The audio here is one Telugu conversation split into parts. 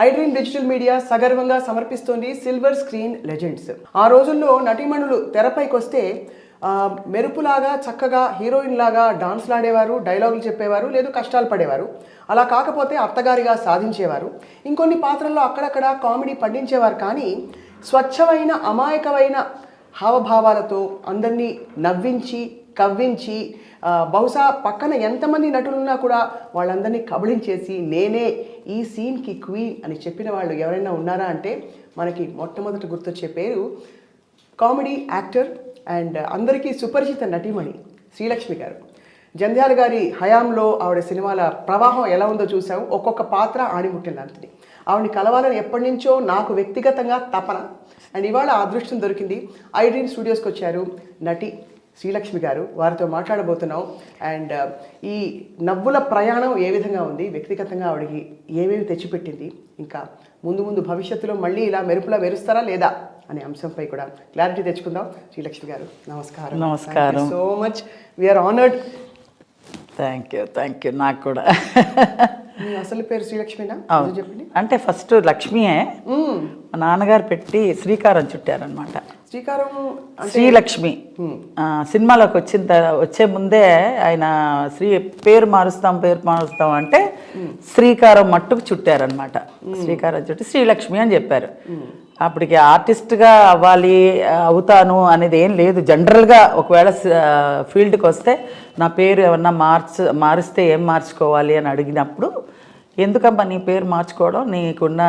ఐడ్రీమ్ డిజిటల్ మీడియా సగర్వంగా సమర్పిస్తోంది సిల్వర్ స్క్రీన్ లెజెండ్స్. ఆ రోజుల్లో నటీమణులు తెరపైకి వస్తే మెరుపులాగా చక్కగా హీరోయిన్ లాగా డాన్స్లు ఆడేవారు, డైలాగులు చెప్పేవారు, లేదు కష్టాలు పడేవారు. అలా కాకపోతే అత్తగారిగా సాధించేవారు. ఇంకొన్ని పాత్రల్లో అక్కడక్కడ కామెడీ పండించేవారు. కానీ స్వచ్ఛమైన అమాయకమైన హావభావాలతో అందరినీ నవ్వించి కవ్వించి బహుశా పక్కన ఎంతమంది నటులున్నా కూడా వాళ్ళందరినీ కబళించేసి నేనే ఈ సీన్కి క్వీన్ అని చెప్పిన వాళ్ళు ఎవరైనా ఉన్నారా అంటే మనకి మొట్టమొదటి గుర్తొచ్చే పేరు కామెడీ యాక్టర్ అండ్ అందరికీ సుపరిచిత నటీమణి శ్రీలక్ష్మి గారు. జంధ్యాల గారి హయాంలో ఆవిడ సినిమాల ప్రవాహం ఎలా ఉందో చూసాము. ఒక్కొక్క పాత్ర ఆణిముట్టిన లాంటిది. ఆవిడని కలవాలని ఎప్పటి నుంచో నాకు వ్యక్తిగతంగా తపన. అండ్ ఇవాళ అదృష్టం దొరికింది. ఐడ్రీమ్ స్టూడియోస్కి వచ్చారు నటి శ్రీలక్ష్మి గారు. వారితో మాట్లాడబోతున్నాం. అండ్ ఈ నవ్వుల ప్రయాణం ఏ విధంగా ఉంది, వ్యక్తిగతంగా ఆవిడకి ఏమేమి తెచ్చిపెట్టింది, ఇంకా ముందు ముందు భవిష్యత్తులో మళ్ళీ ఇలా మెరుపులా మెరుస్తారా లేదా అనే అంశంపై కూడా క్లారిటీ తెచ్చుకుందాం. శ్రీలక్ష్మి గారు నమస్కారం. నమస్కారం. So much we are honoured. Thank you. నాకు కూడా. మీ అసలు పేరు శ్రీలక్ష్మినా? చెప్పండి. అంటే ఫస్ట్ లక్ష్మియే. మా నాన్నగారు పెట్టి శ్రీకారం చుట్టారనమాట. శ్రీకారం శ్రీలక్ష్మి సినిమాలోకి వచ్చే ముందే ఆయన పేరు మారుస్తాం అంటే శ్రీకారం మట్టుకు చుట్టారనమాట. శ్రీకారం చుట్టి శ్రీలక్ష్మి అని చెప్పారు. అప్పటికి ఆర్టిస్ట్గా అవుతాను అనేది ఏం లేదు. జనరల్గా ఒకవేళ ఫీల్డ్కి వస్తే నా పేరు ఏమన్నా మారిస్తే ఏం మార్చుకోవాలి అని అడిగినప్పుడు, ఎందుకమ్మా నీ పేరు మార్చుకోవడం, నీకున్న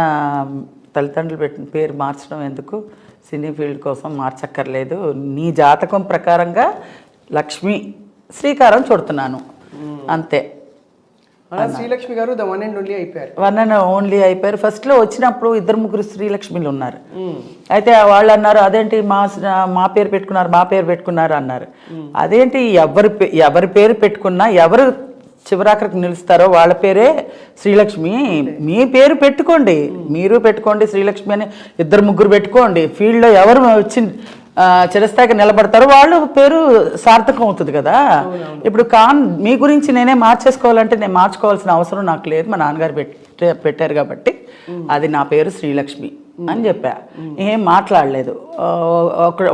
తల్లిదండ్రులు పెట్టిన పేరు మార్చడం ఎందుకు, సినీ ఫీల్డ్ కోసం మార్చక్కర్లేదు, నీ జాతకం ప్రకారంగా లక్ష్మి శ్రీకారం చుడుతున్నాను అంతే. శ్రీలక్ష్మి గారు ద వన్ అండ్ ఓన్లీ అయిపోయారు. వన్ అండ్ ఓన్లీ అయిపోయారు. ఫస్ట్లో వచ్చినప్పుడు 2-3 శ్రీలక్ష్మిలు ఉన్నారు. అయితే వాళ్ళు అన్నారు, అదేంటి మా పేరు పెట్టుకున్నారు అన్నారు. అదేంటి ఎవరి పేరు పెట్టుకున్నా ఎవరు చివరాఖరికి నిలుస్తారో వాళ్ళ పేరే శ్రీలక్ష్మి. మీ పేరు పెట్టుకోండి, మీరు పెట్టుకోండి శ్రీలక్ష్మి అని 2-3 పెట్టుకోండి. ఫీల్డ్లో ఎవరు వచ్చి చిరస్థాయికి నిలబడతారు వాళ్ళు పేరు సార్థకం అవుతుంది కదా. ఇప్పుడు మీ గురించి నేనే మార్చేసుకోవాలంటే నేను మార్చుకోవాల్సిన అవసరం నాకు లేదు. మా నాన్నగారు పెట్టారు కాబట్టి అది నా పేరు శ్రీలక్ష్మి అని చెప్పా. ఏం మాట్లాడలేదు.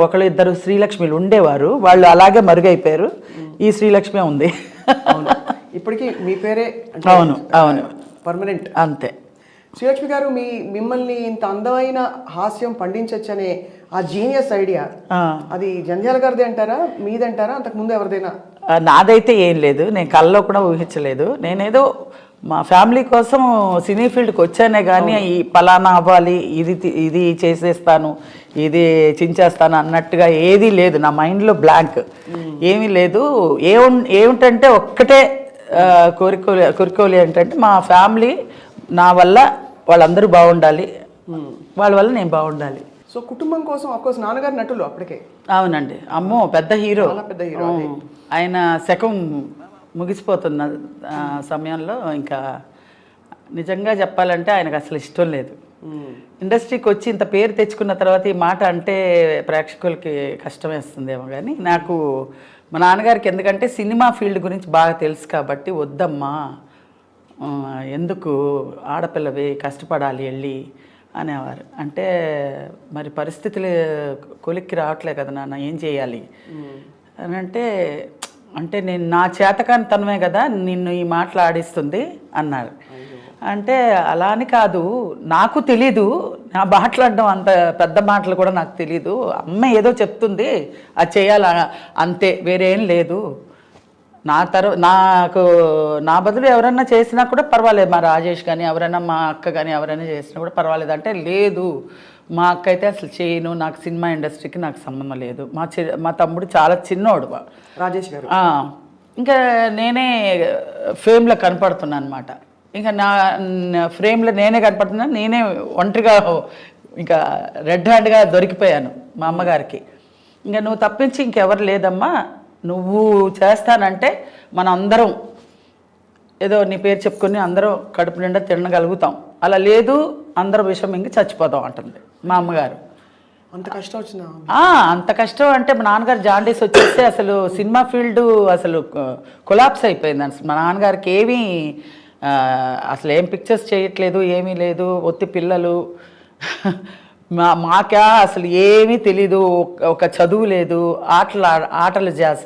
ఒకళ్ళు 2 శ్రీలక్ష్మిలు ఉండేవారు, వాళ్ళు అలాగే మరుగైపోయారు. ఈ శ్రీలక్ష్మి ఉంది. ఇప్పటికీ మీ పేరే? అవును పర్మనెంట్ అంతే. శ్రీలక్ష్మి గారు మిమ్మల్ని ఇంత అందమైన హాస్యం పండించచ్చనే ఆ జీనియస్ ఐడియా అది జంధ్యాల గారిదే అంటారా, మీదంటారా, అంతకుముందు ఎవరిదైనా? నాదైతే ఏం లేదు, నేను కళ్ళలో కూడా ఊహించలేదు. నేనేదో మా ఫ్యామిలీ కోసం సినీ ఫీల్డ్కి వచ్చానే కానీ ఈ పలానా అవ్వాలి, ఇది చేసేస్తాను, ఇది చించేస్తాను అన్నట్టుగా ఏదీ లేదు. నా మైండ్లో బ్లాంక్, ఏమీ లేదు. ఏమిటంటే ఒక్కటే కోరికోలి ఏంటంటే మా ఫ్యామిలీ నా వల్ల వాళ్ళందరూ బాగుండాలి, వాళ్ళ వల్ల నేను బాగుండాలి. సో కుటుంబం కోసం అఫ్కోర్స్ నాన్నగారు నటులు అప్పటికే. అవునండి. అమ్మో పెద్ద హీరో. ఆయన శకం ముగిసిపోతున్న సమయంలో ఇంకా నిజంగా చెప్పాలంటే ఆయనకు అసలు ఇష్టం లేదు. ఇండస్ట్రీకి వచ్చి ఇంత పేరు తెచ్చుకున్న తర్వాత ఈ మాట అంటే ప్రేక్షకులకి కష్టమేస్తుందేమో కానీ నాకు మా నాన్నగారికి ఎందుకంటే సినిమా ఫీల్డ్ గురించి బాగా తెలుసు కాబట్టి, వద్దమ్మా ఎందుకు ఆడపిల్లవి కష్టపడాలి వెళ్ళి అనేవారు. అంటే మరి పరిస్థితులు కొలిక్కి రావట్లే కదా నాన్న, ఏం చేయాలి అని అంటే నేను నా చేతకాని తనమే కదా నిన్ను ఈ మాటలు ఆడిస్తుంది అన్నారు. అంటే అలా అని కాదు, నాకు తెలీదు, నా మాట్లాడడం అంత పెద్ద మాటలు కూడా నాకు తెలీదు. అమ్మ ఏదో చెప్తుంది అది చేయాలి అంతే, వేరేం లేదు. నాకు నా బదులు ఎవరన్నా చేసినా కూడా పర్వాలేదు, మా రాజేష్ కానీ ఎవరైనా మా అక్క కానీ ఎవరైనా చేసినా కూడా పర్వాలేదు అంటే, లేదు మా అక్క అయితే అసలు చేయను, నాకు సినిమా ఇండస్ట్రీకి నాకు సంబంధం లేదు. మా తమ్ముడు చాలా చిన్నోడు రాజేష్ గారు. ఇంకా నేనే ఫేమ్లో కనపడుతున్నాను అనమాట. ఇంకా నా ఫ్రేమ్లో నేనే కనపడుతున్నాను, నేనే ఒంటరిగా ఇంకా రెడ్ హ్యాండ్గా దొరికిపోయాను మా అమ్మగారికి. ఇంకా నువ్వు తప్పించి ఇంకెవరు లేదమ్మా, నువ్వు చేస్తానంటే మన అందరం ఏదో నీ పేరు చెప్పుకొని అందరం కడుపు నిండా తినగలుగుతాం, అలా లేదు అందరం విషం ఇంక చచ్చిపోతాం అంటుంది మా అమ్మగారు. అంత కష్టం వచ్చిందా? అంత కష్టం అంటే మా నాన్నగారు జాండీస్ వచ్చేస్తే అసలు సినిమా ఫీల్డ్ అసలు కొలాప్స్ అయిపోయింది. మా నాన్నగారికి ఏమీ అసలు ఏం పిక్చర్స్ చేయట్లేదు, ఏమీ లేదు, ఒత్తి పిల్లలు. మాకా అసలు ఏమీ తెలీదు, ఒక చదువు లేదు, ఆటలు చేస.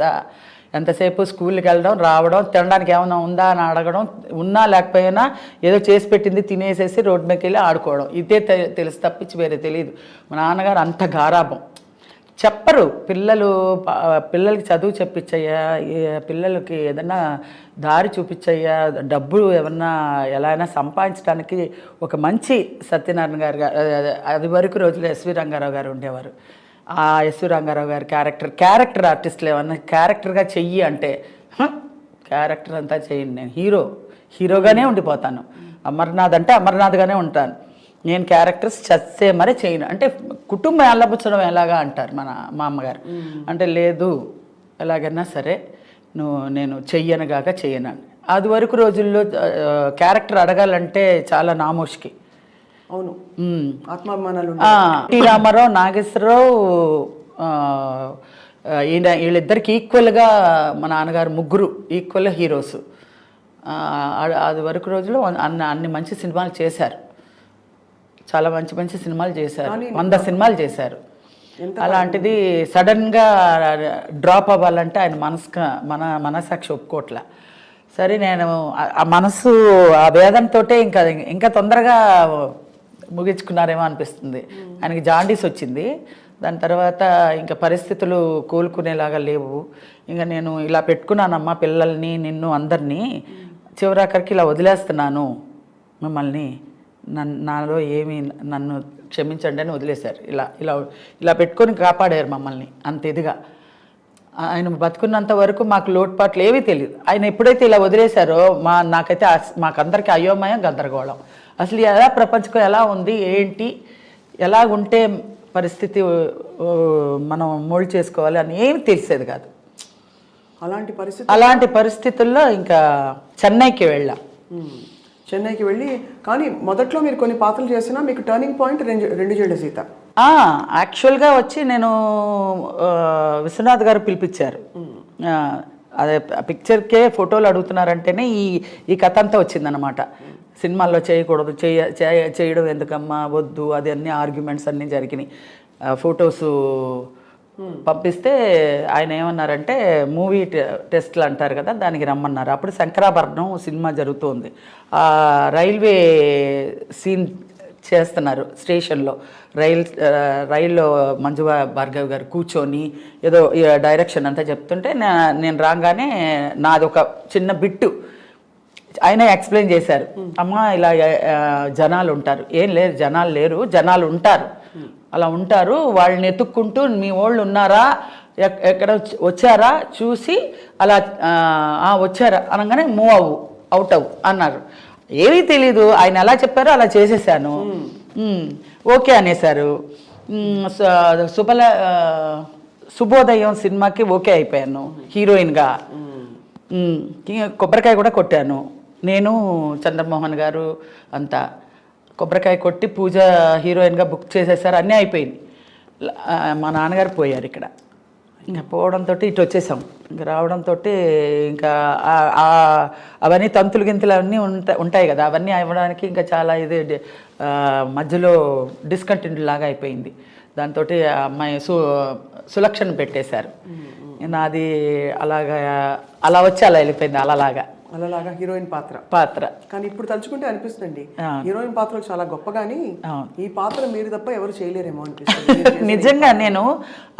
ఎంతసేపు స్కూల్కి వెళ్ళడం, రావడం, తినడానికి ఏమైనా ఉందా అని అడగడం, ఉన్నా లేకపోయినా ఏదో చేసి పెట్టింది తినేసేసి రోడ్డు మీదకి వెళ్ళి ఆడుకోవడం. ఇదే తెలుసు తప్పించి వేరే తెలియదు. మా నాన్నగారు అంత గారాబం. చెప్పరు పిల్లలకి చదువు చెప్పించయ్యా, పిల్లలకి ఏదన్నా దారి చూపించయ్యా, డబ్బు ఏమన్నా ఎలా అయినా సంపాదించడానికి. ఒక మంచి సత్యనారాయణ గారు, అది వరకు రోజులు ఎస్వి రంగారావు గారు ఉండేవారు. ఆ ఎస్వి రంగారావు గారి క్యారెక్టర్ ఆర్టిస్టులు ఏమన్నా క్యారెక్టర్గా చెయ్యి అంటే క్యారెక్టర్ అంతా చెయ్యండి, నేను హీరోగానే ఉండిపోతాను. అమర్నాథ్ అంటే అమర్నాథ్గానే ఉంటాను. నేను క్యారెక్టర్స్ చచ్చే మరీ చేయను. అంటే కుటుంబం ఎల్లబుచ్చడం ఎలాగా అంటారు మా అమ్మగారు. అంటే లేదు, ఎలాగైనా సరే నేను చెయ్యనుగాక చెయ్యను. అది వరకు రోజుల్లో క్యారెక్టర్ అడగాలంటే చాలా నామోష్కి. అవును, ఆత్మాభిమానాలు. టి రామారావు, నాగేశ్వరరావు, వీళ్ళిద్దరికి ఈక్వల్గా మా నాన్నగారు ముగ్గురు ఈక్వల్ హీరోస్. అది వరకు రోజుల్లో అన్ని మంచి సినిమాలు చేశారు, చాలా మంచి మంచి సినిమాలు చేశారు, 100 సినిమాలు చేశారు. అలాంటిది సడన్గా డ్రాప్ అవ్వాలంటే ఆయన మనసాక్షి ఒప్పుకోట్ల. సరే, నేను ఆ మనసు ఆ వేదనతో ఇంకా తొందరగా ముగించుకున్నారేమో అనిపిస్తుంది. ఆయనకి జాండీస్ వచ్చింది. దాని తర్వాత ఇంకా పరిస్థితులు కోలుకునేలాగా లేవు. ఇంకా నేను ఇలా పెట్టుకున్నానమ్మా పిల్లల్ని, నిన్ను, అందరినీ. చివరాఖరికి ఇలా వదిలేస్తున్నాను మిమ్మల్ని, నాలో ఏమి, నన్ను క్షమించండి అని వదిలేశారు. ఇలా పెట్టుకొని కాపాడారు మమ్మల్ని అంత ఇదిగా. ఆయన బతుకున్నంత వరకు మాకు లోటుపాట్లు ఏవీ తెలియదు. ఆయన ఎప్పుడైతే ఇలా వదిలేశారో నాకైతే మాకందరికీ అయోమయం, గందరగోళం. అసలు ఎలా ప్రపంచం ఎలా ఉంది, ఏంటి, ఎలా ఉంటే పరిస్థితి మనం మోల్డ్ చేసుకోవాలి అని ఏమి తెలిసేది కాదు. అలాంటి పరిస్థితుల్లో ఇంకా చెన్నైకి వెళ్ళాం. చెన్నైకి వెళ్ళి, కానీ మొదట్లో మీరు కొన్ని పాత్రలు చేసినా మీకు టర్నింగ్ పాయింట్ రెండు జేళ్ల సీత. యాక్చువల్గా వచ్చి నేను విశ్వనాథ్ గారు పిలిపించారు. అదే పిక్చర్కే ఫోటోలు అడుగుతున్నారంటేనే ఈ కథ అంతా వచ్చిందనమాట. సినిమాల్లో చేయకూడదు, చేయడం ఎందుకమ్మా, వద్దు, అది అన్ని ఆర్గ్యుమెంట్స్ అన్నీ జరిగినాయి. ఫొటోస్ పంపిస్తే ఆయన ఏమన్నారంటే మూవీ టెస్ట్లు అంటారు కదా, దానికి రమ్మన్నారు. అప్పుడు శంకరాభరణం సినిమా జరుగుతుంది. రైల్వే సీన్ చేస్తున్నారు స్టేషన్లో. రైల్లో మంజు భార్గవ్ గారు కూర్చొని ఏదో డైరెక్షన్ అంతా చెప్తుంటే నేను రాగానే నాది ఒక చిన్న బిట్టు ఆయన ఎక్స్ప్లెయిన్ చేశారు. అమ్మ ఇలా జనాలు ఉంటారు, ఏం లేదు జనాలు లేరు, జనాలు ఉంటారు, అలా ఉంటారు, వాళ్ళని ఎత్తుక్కుంటూ మీ వాళ్ళు ఉన్నారా, ఎక్కడ వచ్చారా చూసి అలా వచ్చారా అనగానే అవుట్ అవ్వు అన్నారు. ఏమీ తెలీదు, ఆయన ఎలా చెప్పారో అలా చేసేసాను. ఓకే అనేసారు. శుభోదయం సినిమాకి ఓకే అయిపోయాను హీరోయిన్గా. కొబ్బరికాయ కూడా కొట్టాను నేను, చంద్రమోహన్ గారు అంతా. కొబ్బరికాయ కొట్టి పూజ హీరోయిన్గా బుక్ చేసేసారు, అన్నీ అయిపోయింది. మా నాన్నగారు పోయారు ఇక్కడ. ఇంకా పోవడంతో ఇటు వచ్చేసాం. ఇంకా రావడంతో ఇంకా అవన్నీ తంతులు గింతులు అవన్నీ ఉంటాయి కదా, అవన్నీ అవ్వడానికి ఇంకా చాలా ఇది మధ్యలో డిస్కంటిన్యూ లాగా అయిపోయింది. దాంతో అమ్మాయి సులక్షణ పెట్టేశారు. నాది అలా వచ్చి అలా వెళ్ళిపోయింది. అలాగా హీరోయిన్ పాత్ర. కానీ ఇప్పుడు తలుచుకుంటే అనిపిస్తుంది హీరోయిన్ పాత్రలు చాలా గొప్పగాని ఈ పాత్ర మీరు తప్ప ఎవరు చేయలేరేమో అనిపిస్తుంది. నిజంగా నేను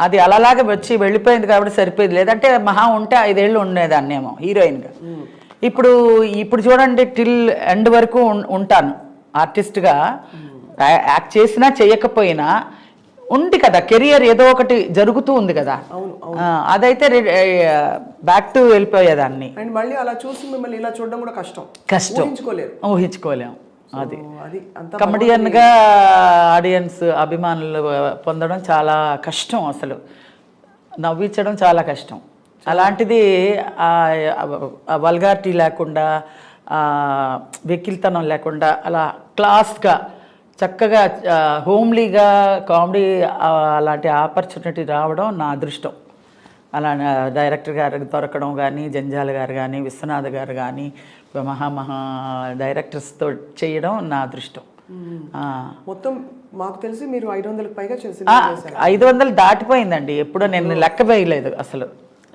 అది అలాగా వచ్చి వెళ్ళిపోయింది కాబట్టి సరిపోయింది. లేదంటే మహా ఉంటే 5 ఏళ్ళు ఉండేదాన్నేమో హీరోయిన్గా. ఇప్పుడు చూడండి, టిల్ ఎండ్ వరకు ఉంటాను ఆర్టిస్ట్గా. యాక్ట్ చేసినా చేయకపోయినా ఉంది కదా, కెరియర్ ఏదో ఒకటి జరుగుతూ ఉంది కదా. అదైతే బ్యాక్ టు వెళ్ళిపోయేదాన్ని. అండ్ మళ్ళీ అలా చూసి మిమ్మల్ని ఇలా చూడడం కూడా కష్టం, ఊహించుకోలేము. అది కమెడియన్గా ఆడియన్స్ అభిమానులు పొందడం చాలా కష్టం, అసలు నవ్వించడం చాలా కష్టం. అలాంటిది వల్గారిటీ లేకుండా, వెకిల్తనం లేకుండా అలా క్లాస్గా చక్కగా హోమ్లీగా కామెడీ అలాంటి ఆపర్చునిటీ రావడం నా అదృష్టం. అలా డైరెక్టర్ గారు దొరకడం కానీ, జంజాల గారు కానీ, విశ్వనాథ్ గారు కానీ, మహా డైరెక్టర్స్తో చేయడం నా అదృష్టం. మొత్తం మాకు తెలిసి మీరు 500కి పైగా 500 దాటిపోయిందండి. ఎప్పుడో నేను లెక్క వేయలేదు అసలు,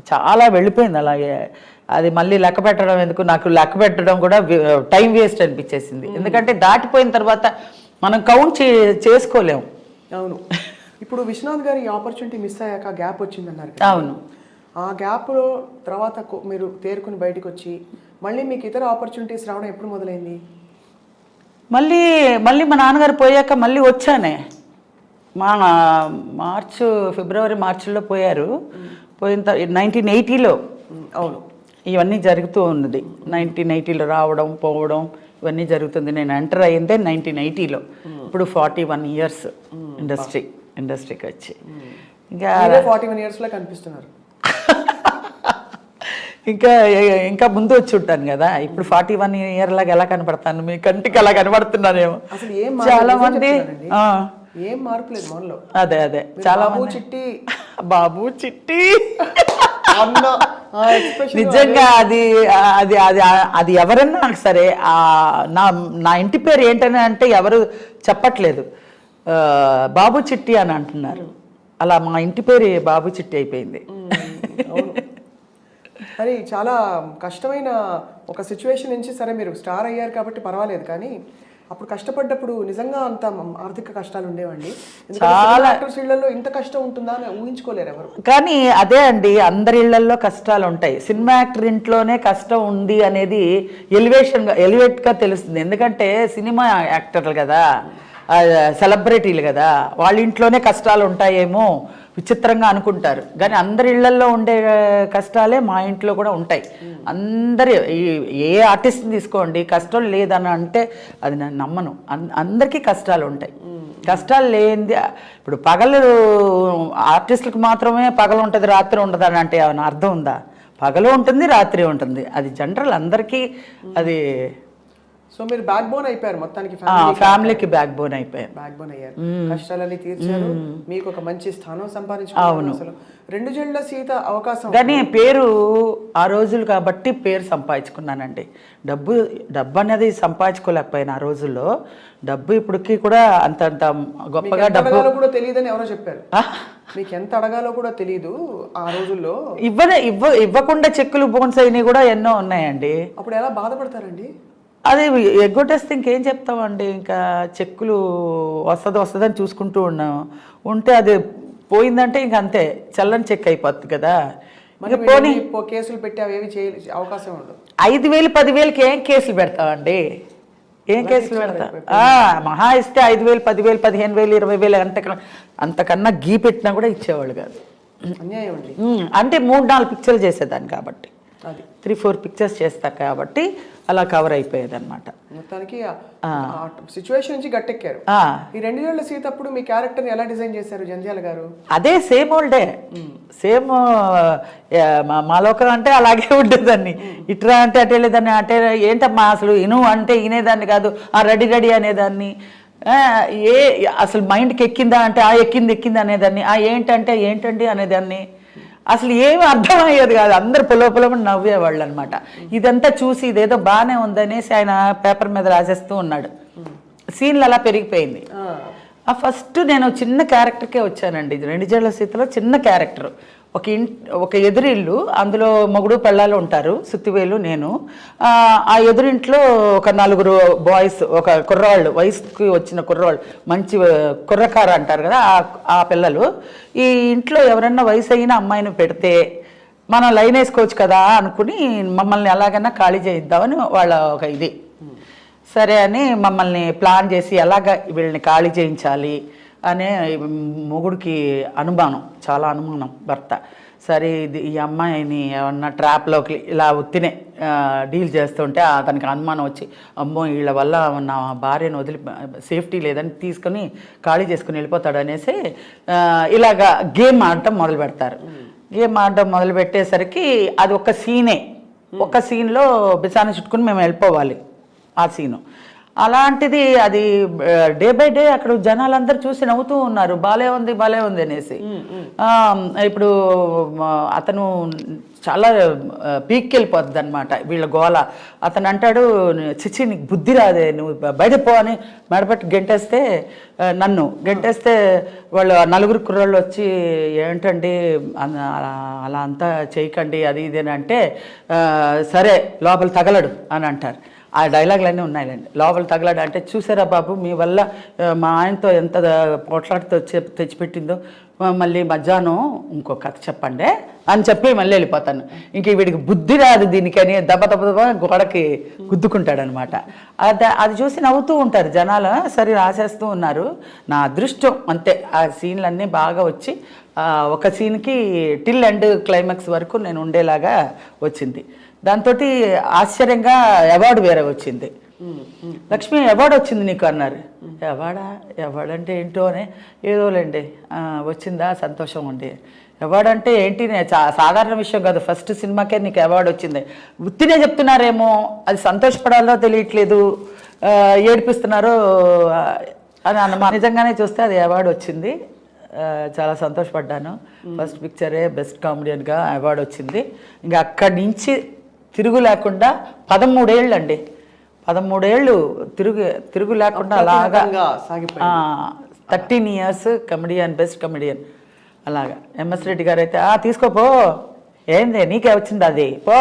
చాలా వెళ్ళిపోయింది అలాగే. అది మళ్ళీ లెక్క పెట్టడం ఎందుకు, నాకు లెక్క పెట్టడం కూడా టైం వేస్ట్ అనిపించేసింది. ఎందుకంటే దాటిపోయిన తర్వాత మనం కౌంట్ చేసుకోలేము. అవును. ఇప్పుడు విశ్వనాథ్ గారి ఆపర్చునిటీ మిస్ అయ్యాక గ్యాప్ వచ్చిందన్నారు. అవును. ఆ గ్యాప్లో తర్వాత మీరు తేరుకుని బయటకు వచ్చి మళ్ళీ మీకు ఇతర ఆపర్చునిటీస్ రావడం ఎప్పుడు మొదలైంది? మళ్ళీ మా నాన్నగారు పోయాక మళ్ళీ వచ్చానే. ఫిబ్రవరి మార్చిలో పోయారు. పోయిన 1980లో అవును ఇవన్నీ జరుగుతూ ఉన్నది. 1980లో రావడం పోవడం ఇవన్నీ జరుగుతుంది. నేను ఎంటర్ అయ్యిందే 1980లో. ఇప్పుడు 41 ఇయర్స్ ఇండస్ట్రీకి వచ్చి. ఇంకా 41 ఇయర్స్లో కనిపిస్తున్నారు. ఇంకా ముందు వచ్చి ఉంటాను కదా. ఇప్పుడు 41 ఇయర్ లాగా ఎలా కనపడతాను? మీ కంటికి అలా కనపడుతున్నానేమో. చాలా మంది ఏం మార్పు లేదు మనలో. అదే చాలా బాబు చిట్టి నిజంగా అది ఎవరన్నా సరే నా ఇంటి పేరు ఏంటని అంటే ఎవరు చెప్పట్లేదు, బాబు చిట్టి అని అంటున్నారు. అలా మా ఇంటి పేరు బాబు చిట్టి అయిపోయింది. మరి చాలా కష్టమైన ఒక సిచ్యువేషన్ నుంచి సరే మీరు స్టార్ అయ్యారు కాబట్టి పర్వాలేదు, కానీ అప్పుడు కష్టపడ్డప్పుడు నిజంగా అంత ఆర్థిక కష్టాలు ఉండేవండి. చాలా ఇళ్లలో ఇంత కష్టం ఉంటుందా అని ఊహించుకోలేరు ఎవరు. కానీ అదే అండి, అందరి ఇళ్లలో కష్టాలు ఉంటాయి. సినిమా యాక్టర్ ఇంట్లోనే కష్టం ఉంది అనేది ఎలివేట్గా తెలుస్తుంది. ఎందుకంటే సినిమా యాక్టర్లు కదా, సెలబ్రిటీలు కదా, వాళ్ళ ఇంట్లోనే కష్టాలు ఉంటాయేమో విచిత్రంగా అనుకుంటారు. కానీ అందరి ఇళ్లలో ఉండే కష్టాలే మా ఇంట్లో కూడా ఉంటాయి. ఏ ఆర్టిస్ట్ని తీసుకోండి, కష్టం లేదని అంటే అది నేను నమ్మను. అందరికీ కష్టాలు ఉంటాయి. కష్టాలు లేనిది ఇప్పుడు పగలు ఆర్టిస్టులకు మాత్రమే పగలు ఉంటుంది రాత్రి ఉండదు అని అంటే ఏమైనా అర్థం ఉందా? పగలు ఉంటుంది రాత్రి ఉంటుంది, అది జనరల్ అందరికీ. అది సో మీరు బ్యాక్ బోన్ అయిపోయారు మొత్తానికి, ఫ్యామిలీకి బ్యాక్ బోన్ అయిపోయారు. బ్యాక్ బోన్ అయ్యారు, కష్టాలన్నీ తీర్చారు, మీకు ఒక మంచి స్థానం సంపాదించుకున్నారు. అసలు 2 జళ్ల సీత అవకాశం. కానీ పేరు ఆ రోజులు కాబట్టి పేరు సంపాదించుకున్నానండి. డబ్బు అనేది సంపాదించుకోలేకపోయినా ఆ రోజుల్లో. డబ్బు ఇప్పటికీ కూడా అంత గొప్పగా డబ్బు కూడా తెలియదని ఎవరో చెప్పారు. మీకు ఎంత అడగాలో కూడా తెలియదు ఆ రోజుల్లో. ఇవ్వకుండా చెక్కులు బోన్స్ అయినవి కూడా ఎన్నో ఉన్నాయండి. అప్పుడు ఎలా బాధపడతారండి? అది ఎగ్గొట్టేస్తే ఇంకేం చెప్తామండి. ఇంకా చెక్కులు వస్తుందని చూసుకుంటూ ఉంటే అది పోయిందంటే ఇంక అంతే, చల్లని చెక్ అయిపోతుంది కదా. కేసులు పెట్టి అవి చేయాలి అవకాశం ఉండదు. 5,000 10,000కి ఏం కేసులు పెడతామండి? ఏం కేసులు పెడతా? మహా ఇస్తే 5,000 10,000 15,000 20,000 అంతకన్నా గీ పెట్టినా కూడా ఇచ్చేవాళ్ళు కాదు. అన్యాయం అండి. అంటే 3-4 పిక్చర్లు చేసేదాన్ని కాబట్టి, 3-4 పిక్చర్స్ చేస్తారు కాబట్టి అలా కవర్ అయిపోయేది అనమాట. మొత్తానికి సిచ్యువేషన్ నుంచి గట్టెక్కారు. ఈ 2 ఏళ్ల సీత అప్పుడు మీ క్యారెక్టర్ని ఎలా డిజైన్ చేశారు జంధ్యాల గారు? అదే సేమ్ ఓల్డే, సేమ్ మా లోకం అంటే అలాగే ఉండేదాన్ని. ఇట్రా అంటే అటే లేదాన్ని, అటే ఏంటమ్మా అసలు ఇను అంటే వినేదాన్ని కాదు, రెడీ అనేదాన్ని. అసలు మైండ్కి ఎక్కిందా అంటే ఎక్కింది అనేదాన్ని. ఏంటంటే ఏంటండి అనేదాన్ని. అసలు ఏమి అర్థమయ్యేది కాదు. అందరు పొలమని నవ్వేవాళ్ళు అనమాట. ఇదంతా చూసి ఇదేదో బాగానే ఉందనేసి ఆయన పేపర్ మీద రాసేస్తూ ఉన్నాడు. సీన్లు అలా పెరిగిపోయింది. ఫస్ట్ నేను చిన్న క్యారెక్టర్కే వచ్చానండి. 2 జళ్ల సీతలో చిన్న క్యారెక్టర్. ఒక ఎదురిల్లు, అందులో మొగుడు పెళ్ళాలు ఉంటారు, సుత్తివేలు నేను. ఆ ఎదురింట్లో ఒక 4 బాయ్స్, ఒక కుర్రవాళ్ళు, వయసుకి వచ్చిన కుర్రవాళ్ళు, మంచి కుర్రకార అంటారు కదా ఆ పిల్లలు. ఈ ఇంట్లో ఎవరన్నా వయసు అయిన అమ్మాయిని పెడితే మనం లైన్ వేసుకోవచ్చు కదా అనుకుని మమ్మల్ని ఎలాగైనా ఖాళీ చేయిద్దామని వాళ్ళ ఒక ఇది. సరే అని మమ్మల్ని ప్లాన్ చేసి ఎలాగ వీళ్ళని ఖాళీ చేయించాలి అనే మొగుడికి అనుమానం, చాలా అనుమానం భర్త. సరే ఈ అమ్మాయిని ఏమన్నా ట్రాప్లోకి ఇలా ఉత్తినే డీల్ చేస్తుంటే అతనికి అనుమానం వచ్చి, అమ్మో వీళ్ళ వల్ల నా భార్యను వదిలి సేఫ్టీ లేదని తీసుకొని ఖాళీ చేసుకుని వెళ్ళిపోతాడు అనేసి ఇలాగా గేమ్ ఆడటం మొదలు పెడతారు. గేమ్ ఆడటం మొదలు పెట్టేసరికి అది ఒక సీనే, ఒక సీన్లో బిసాన్ని చుట్టుకుని మేము వెళ్ళిపోవాలి. ఆ సీను అలాంటిది అది డే బై డే అక్కడ జనాలందరూ చూసి నవ్వుతూ ఉన్నారు, బాలే ఉంది అనేసి. ఇప్పుడు అతను చాలా పీక్కి వెళ్ళిపోతుంది అనమాట వీళ్ళ గోల. అతను అంటాడు, చిచ్చి నీకు బుద్ధి రాదే, నువ్వు బయట పో అని మెడపట్టి గెంటేస్తే, నన్ను గెంటేస్తే వాళ్ళు 4 కుర్రాళ్ళు వచ్చి ఏంటండి అలా అంతా చేయకండి అది ఇది అని అంటే, సరే లోపల తగలడు అని అంటారు. ఆ డైలాగులన్నీ ఉన్నాయండి. లోపల తగలాడు అంటే, చూసారా బాబు మీ వల్ల మా ఆయనతో ఎంత పోట్లాడితో తెచ్చిపెట్టిందో, మళ్ళీ మధ్యాహ్నం ఇంకో కథ చెప్పండి అని చెప్పి మళ్ళీ వెళ్ళిపోతాను. ఇంక వీడికి బుద్ధి రాదు దీనికని దెబ్బ గోడకి గుద్దుకుంటాడనమాట. అది చూసి నవ్వుతూ ఉంటారు జనాలు. సరే రాసేస్తూ ఉన్నారు. నా అదృష్టం అంతే, ఆ సీన్లన్నీ బాగా వచ్చి ఒక సీన్కి టిల్ ఎండ్ క్లైమాక్స్ వరకు నేను ఉండేలాగా వచ్చింది. దాంతో ఆశ్చర్యంగా అవార్డు వేరే వచ్చింది. లక్ష్మి అవార్డు వచ్చింది నీకు అన్నారు. అవార్డు అంటే ఏంటో అని, ఏదోలేండి వచ్చిందా, సంతోషం అండి. అవార్డు అంటే ఏంటి, సాధారణ విషయం కాదు, ఫస్ట్ సినిమాకే నీకు అవార్డు వచ్చింది. ఉత్తినే చెప్తున్నారేమో, అది సంతోషపడాలో తెలియట్లేదు, ఏడిపిస్తున్నారో అని అన్నమాట. నిజంగానే చూస్తే అది అవార్డు వచ్చింది. చాలా సంతోషపడ్డాను. ఫస్ట్ పిక్చరే బెస్ట్ కామెడియన్గా అవార్డు వచ్చింది. ఇంకా అక్కడి నుంచి తిరుగు లేకుండా 13 ఏళ్ళు అండి, 13 ఏళ్ళు తిరుగు లేకుండా అలాగా 13 ఇయర్స్ కమెడియన్, బెస్ట్ కమెడియన్ అలాగా. ఎంఎస్ రెడ్డి గారు అయితే తీసుకోపో, ఏంది నీకే వచ్చింది అది పో.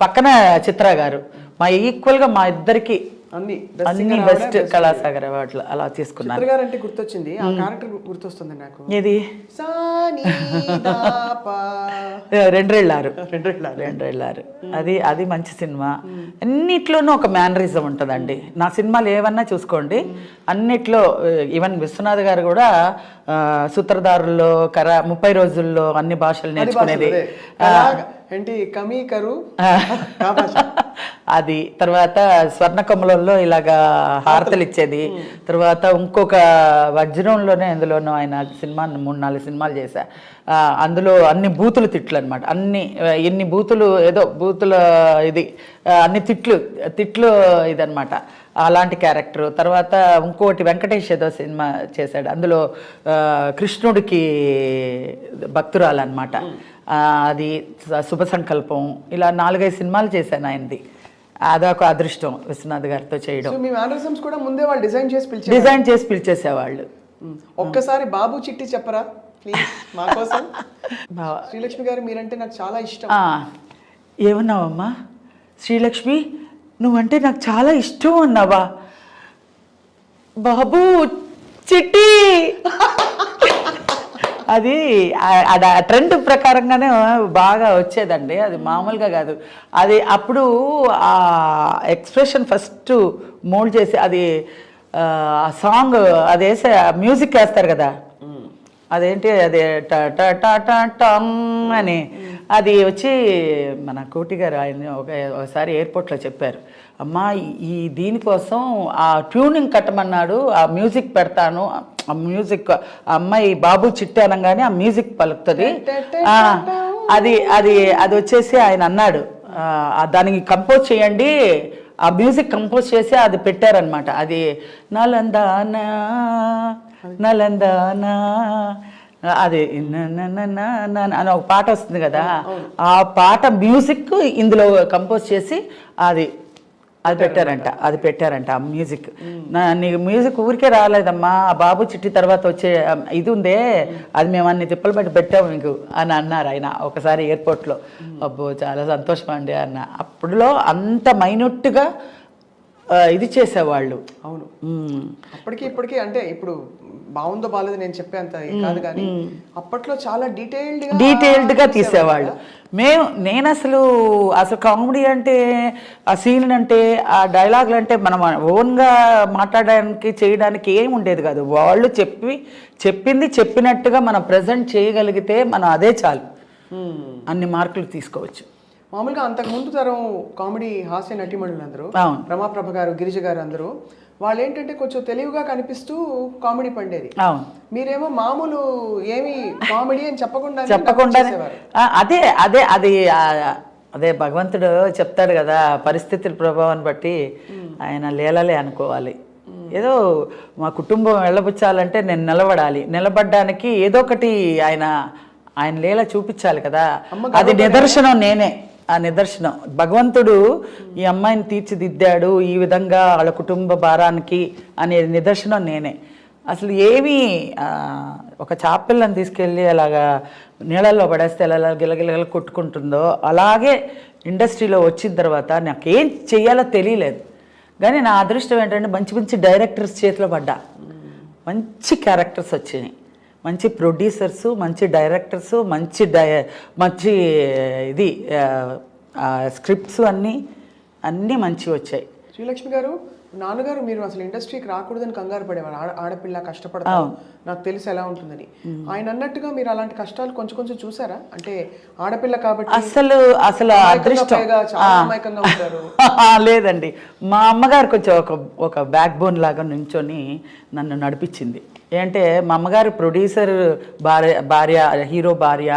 పక్కన చిత్ర గారు మా ఈక్వల్గా మా ఇద్దరికి అన్ని బెస్ట్ కళాసాగర్ అవార్డులు అలా తీసుకున్నారు. అంటే గుర్తొచ్చింది, ఆ క్యారెక్టర్ గుర్తొస్తుంది నాకు. ఏది? రెండ్రేళ్ళారు. అది మంచి సినిమా. అన్నిట్లోనూ ఒక మేనరిజం ఉంటుందండి. నా సినిమాలు ఏమన్నా చూసుకోండి, అన్నిట్లో ఈవెన్ విశ్వనాథ్ గారు కూడా సూత్రధారుల్లో 30 రోజుల్లో అన్ని భాషలు నేర్చుకునేది. అది తర్వాత స్వర్ణకమలంలో ఇలాగా హారతలు ఇచ్చేది. తర్వాత ఇంకొక వజ్రంలోనే అందులోనూ ఆయన సినిమా 3-4 సినిమాలు చేశా. అందులో అన్ని బూతులు తిట్లు అనమాట. ఎన్ని బూతులు, ఏదో బూతుల ఇది అన్ని తిట్లు ఇదనమాట, అలాంటి క్యారెక్టర్. తర్వాత ఇంకోటి వెంకటేష్ ఏదో సినిమా చేశాడు, అందులో కృష్ణుడికి భక్తురాలు అనమాట. అది శుభ సంకల్పం. ఇలా 4-5 సినిమాలు చేశాను ఆయనది. అదొక అదృష్టం విశ్వనాథ్ గారితో చేయడం. కూడా ముందే వాళ్ళు డిజైన్ చేసి పిలిచేసేవాళ్ళు. ఒక్కసారి బాబు చిట్టి చెప్పరా మా కోసం. శ్రీలక్ష్మి గారు మీరంటే నాకు చాలా ఇష్టం. ఏమన్నావమ్మా? శ్రీలక్ష్మి నువ్వంటే నాకు చాలా ఇష్టం అన్నావా? బాబు చిట్టి అది ట్రెండ్ ప్రకారంగానే బాగా వచ్చేదండి, అది మామూలుగా కాదు. అది అప్పుడు ఆ ఎక్స్ప్రెషన్ ఫస్ట్ మోల్డ్ చేసి అది ఆ సాంగ్ అది వేసే మ్యూజిక్ వేస్తారు కదా, అదేంటి అది టంగ్ అని అది వచ్చి మన కోటి గారు ఆయన ఒకసారి ఎయిర్పోర్ట్లో చెప్పారు, అమ్మా ఈ దీనికోసం ఆ ట్యూనింగ్ కట్టమన్నాడు, ఆ మ్యూజిక్ పెడతాను, ఆ మ్యూజిక్ అమ్మాయి బాబు చిట్టి అనగానే ఆ మ్యూజిక్ పలుకుతుంది, అది అది అది వచ్చేసి ఆయన అన్నాడు దానికి కంపోజ్ చేయండి, ఆ మ్యూజిక్ కంపోజ్ చేసి అది పెట్టారనమాట. అది నలందానా నలందానా అది అని ఒక పాట వస్తుంది కదా, ఆ పాట మ్యూజిక్ ఇందులో కంపోజ్ చేసి అది పెట్టారంట ఆ మ్యూజిక్. నీకు మ్యూజిక్ ఊరికే రాలేదమ్మా, ఆ బాబు చిట్టి తర్వాత వచ్చే ఇది ఉందే అది మేము అన్ని తిప్పలు బట్టి పెట్టాము మీకు అని అన్నారు ఆయన ఒకసారి ఎయిర్పోర్ట్లో. అబ్బో చాలా సంతోషం అండి అన్న. అప్పుడులో అంత మైన్యూట్గా ఇది చేసేవాళ్ళు. అవును, అప్పటికి ఇప్పటికీ అంటే ఇప్పుడు బాగుందో బాగాలేదు నేను చెప్పేంత కాదు, కానీ అప్పట్లో చాలా డీటెయిల్డ్గా తీసేవాళ్ళు. నేను అసలు కామెడీ అంటే ఆ సీన్ అంటే ఆ డైలాగులు అంటే మనం ఓన్గా మాట్లాడడానికి చేయడానికి ఏమి ఉండేది కాదు. వాళ్ళు చెప్పింది చెప్పినట్టుగా మనం ప్రజెంట్ చేయగలిగితే మనం అదే చాలు, అన్ని మార్కులు తీసుకోవచ్చు. మామూలుగా అంతకుముందు తరం కామెడీ హాస్య నటీమణులు అందరూ, రమాప్రభ గారు, గిరిజ గారు అందరూ వాళ్ళు ఏంటంటే కొంచెం తెలివిగా కనిపిస్తూ కామెడీ పండేది. మీరేమో మామూలు ఏమి కామెడీ అని చెప్పకుండా అదే అదే అది అదే భగవంతుడు చెప్తాడు కదా, పరిస్థితుల ప్రభావాన్ని బట్టి ఆయన లీలలే అనుకోవాలి. ఏదో మా కుటుంబం వెళ్ళబుచ్చాలంటే నేను నిలబడాలి, నిలబడ్డానికి ఏదో ఒకటి ఆయన లీల చూపించాలి కదా. అది నిదర్శనం నేనే, ఆ నిదర్శనం. భగవంతుడు ఈ అమ్మాయిని తీర్చిదిద్దాడు ఈ విధంగా వాళ్ళ కుటుంబ భారానికి అనే నిదర్శనం నేనే. అసలు ఏమీ ఒక చాపిల్లని తీసుకెళ్ళి అలాగా నీళ్ళల్లో పడేస్తే ఎలా గిలగిలగల కొట్టుకుంటుందో అలాగే ఇండస్ట్రీలో వచ్చిన తర్వాత నాకేం చెయ్యాలో తెలియలేదు. కానీ నా అదృష్టం ఏంటంటే మంచి మంచి డైరెక్టర్స్ చేతిలో పడ్డా, మంచి క్యారెక్టర్స్ వచ్చినాయి, మంచి ప్రొడ్యూసర్సు, మంచి డైరెక్టర్సు, మంచి ఇది స్క్రిప్ట్స్ అన్నీ మంచి వచ్చాయి. శ్రీలక్ష్మి గారు, నాన్నగారు మీరు అసలు ఇండస్ట్రీకి రాకూడదని కంగారు పడేవారు. ఆడపిల్ల కష్టపడతాం, నాకు తెలుసు ఎలా ఉంటుందని. ఆయన అన్నట్టుగా మీరు అలాంటి కష్టాలు కొంచెం కొంచెం చూసారా? అంటే ఆడపిల్ల కాబట్టి అసలు అదృష్టం చాలా అమాయకంగా ఉంటారు. లేదండి, మా అమ్మగారు కొంచెం ఒక బ్యాక్ బోన్ లాగా నుంచొని నన్ను నడిపించింది. ఏంటంటే మా అమ్మగారు ప్రొడ్యూసర్ భార్య, హీరో భార్య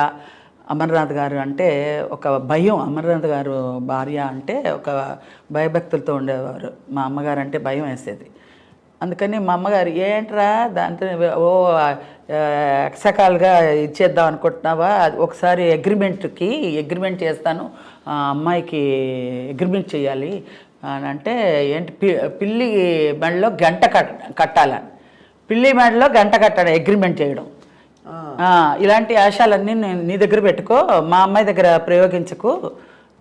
అమర్నాథ్ గారు అంటే ఒక భయం. అమర్నాథ్ గారు భార్య అంటే ఒక భయభక్తులతో ఉండేవారు. మా అమ్మగారు అంటే భయం వేసేది. అందుకని మా అమ్మగారు ఏంట్రా దాంతో ఎక్సకాలుగా ఇచ్చేద్దాం అనుకుంటున్నావా, ఒకసారి అగ్రిమెంట్ చేస్తాను, అమ్మాయికి అగ్రిమెంట్ చేయాలి అని అంటే, ఏంటి పిల్లి మెడలో గంట కట్టాలని, పిల్లి మెడలో గంట కట్టాలి అగ్రిమెంట్ చేయడం. ఇలాంటి ఆశాలన్నీ నీ దగ్గర పెట్టుకో, మా అమ్మాయి దగ్గర ప్రయోగించకు,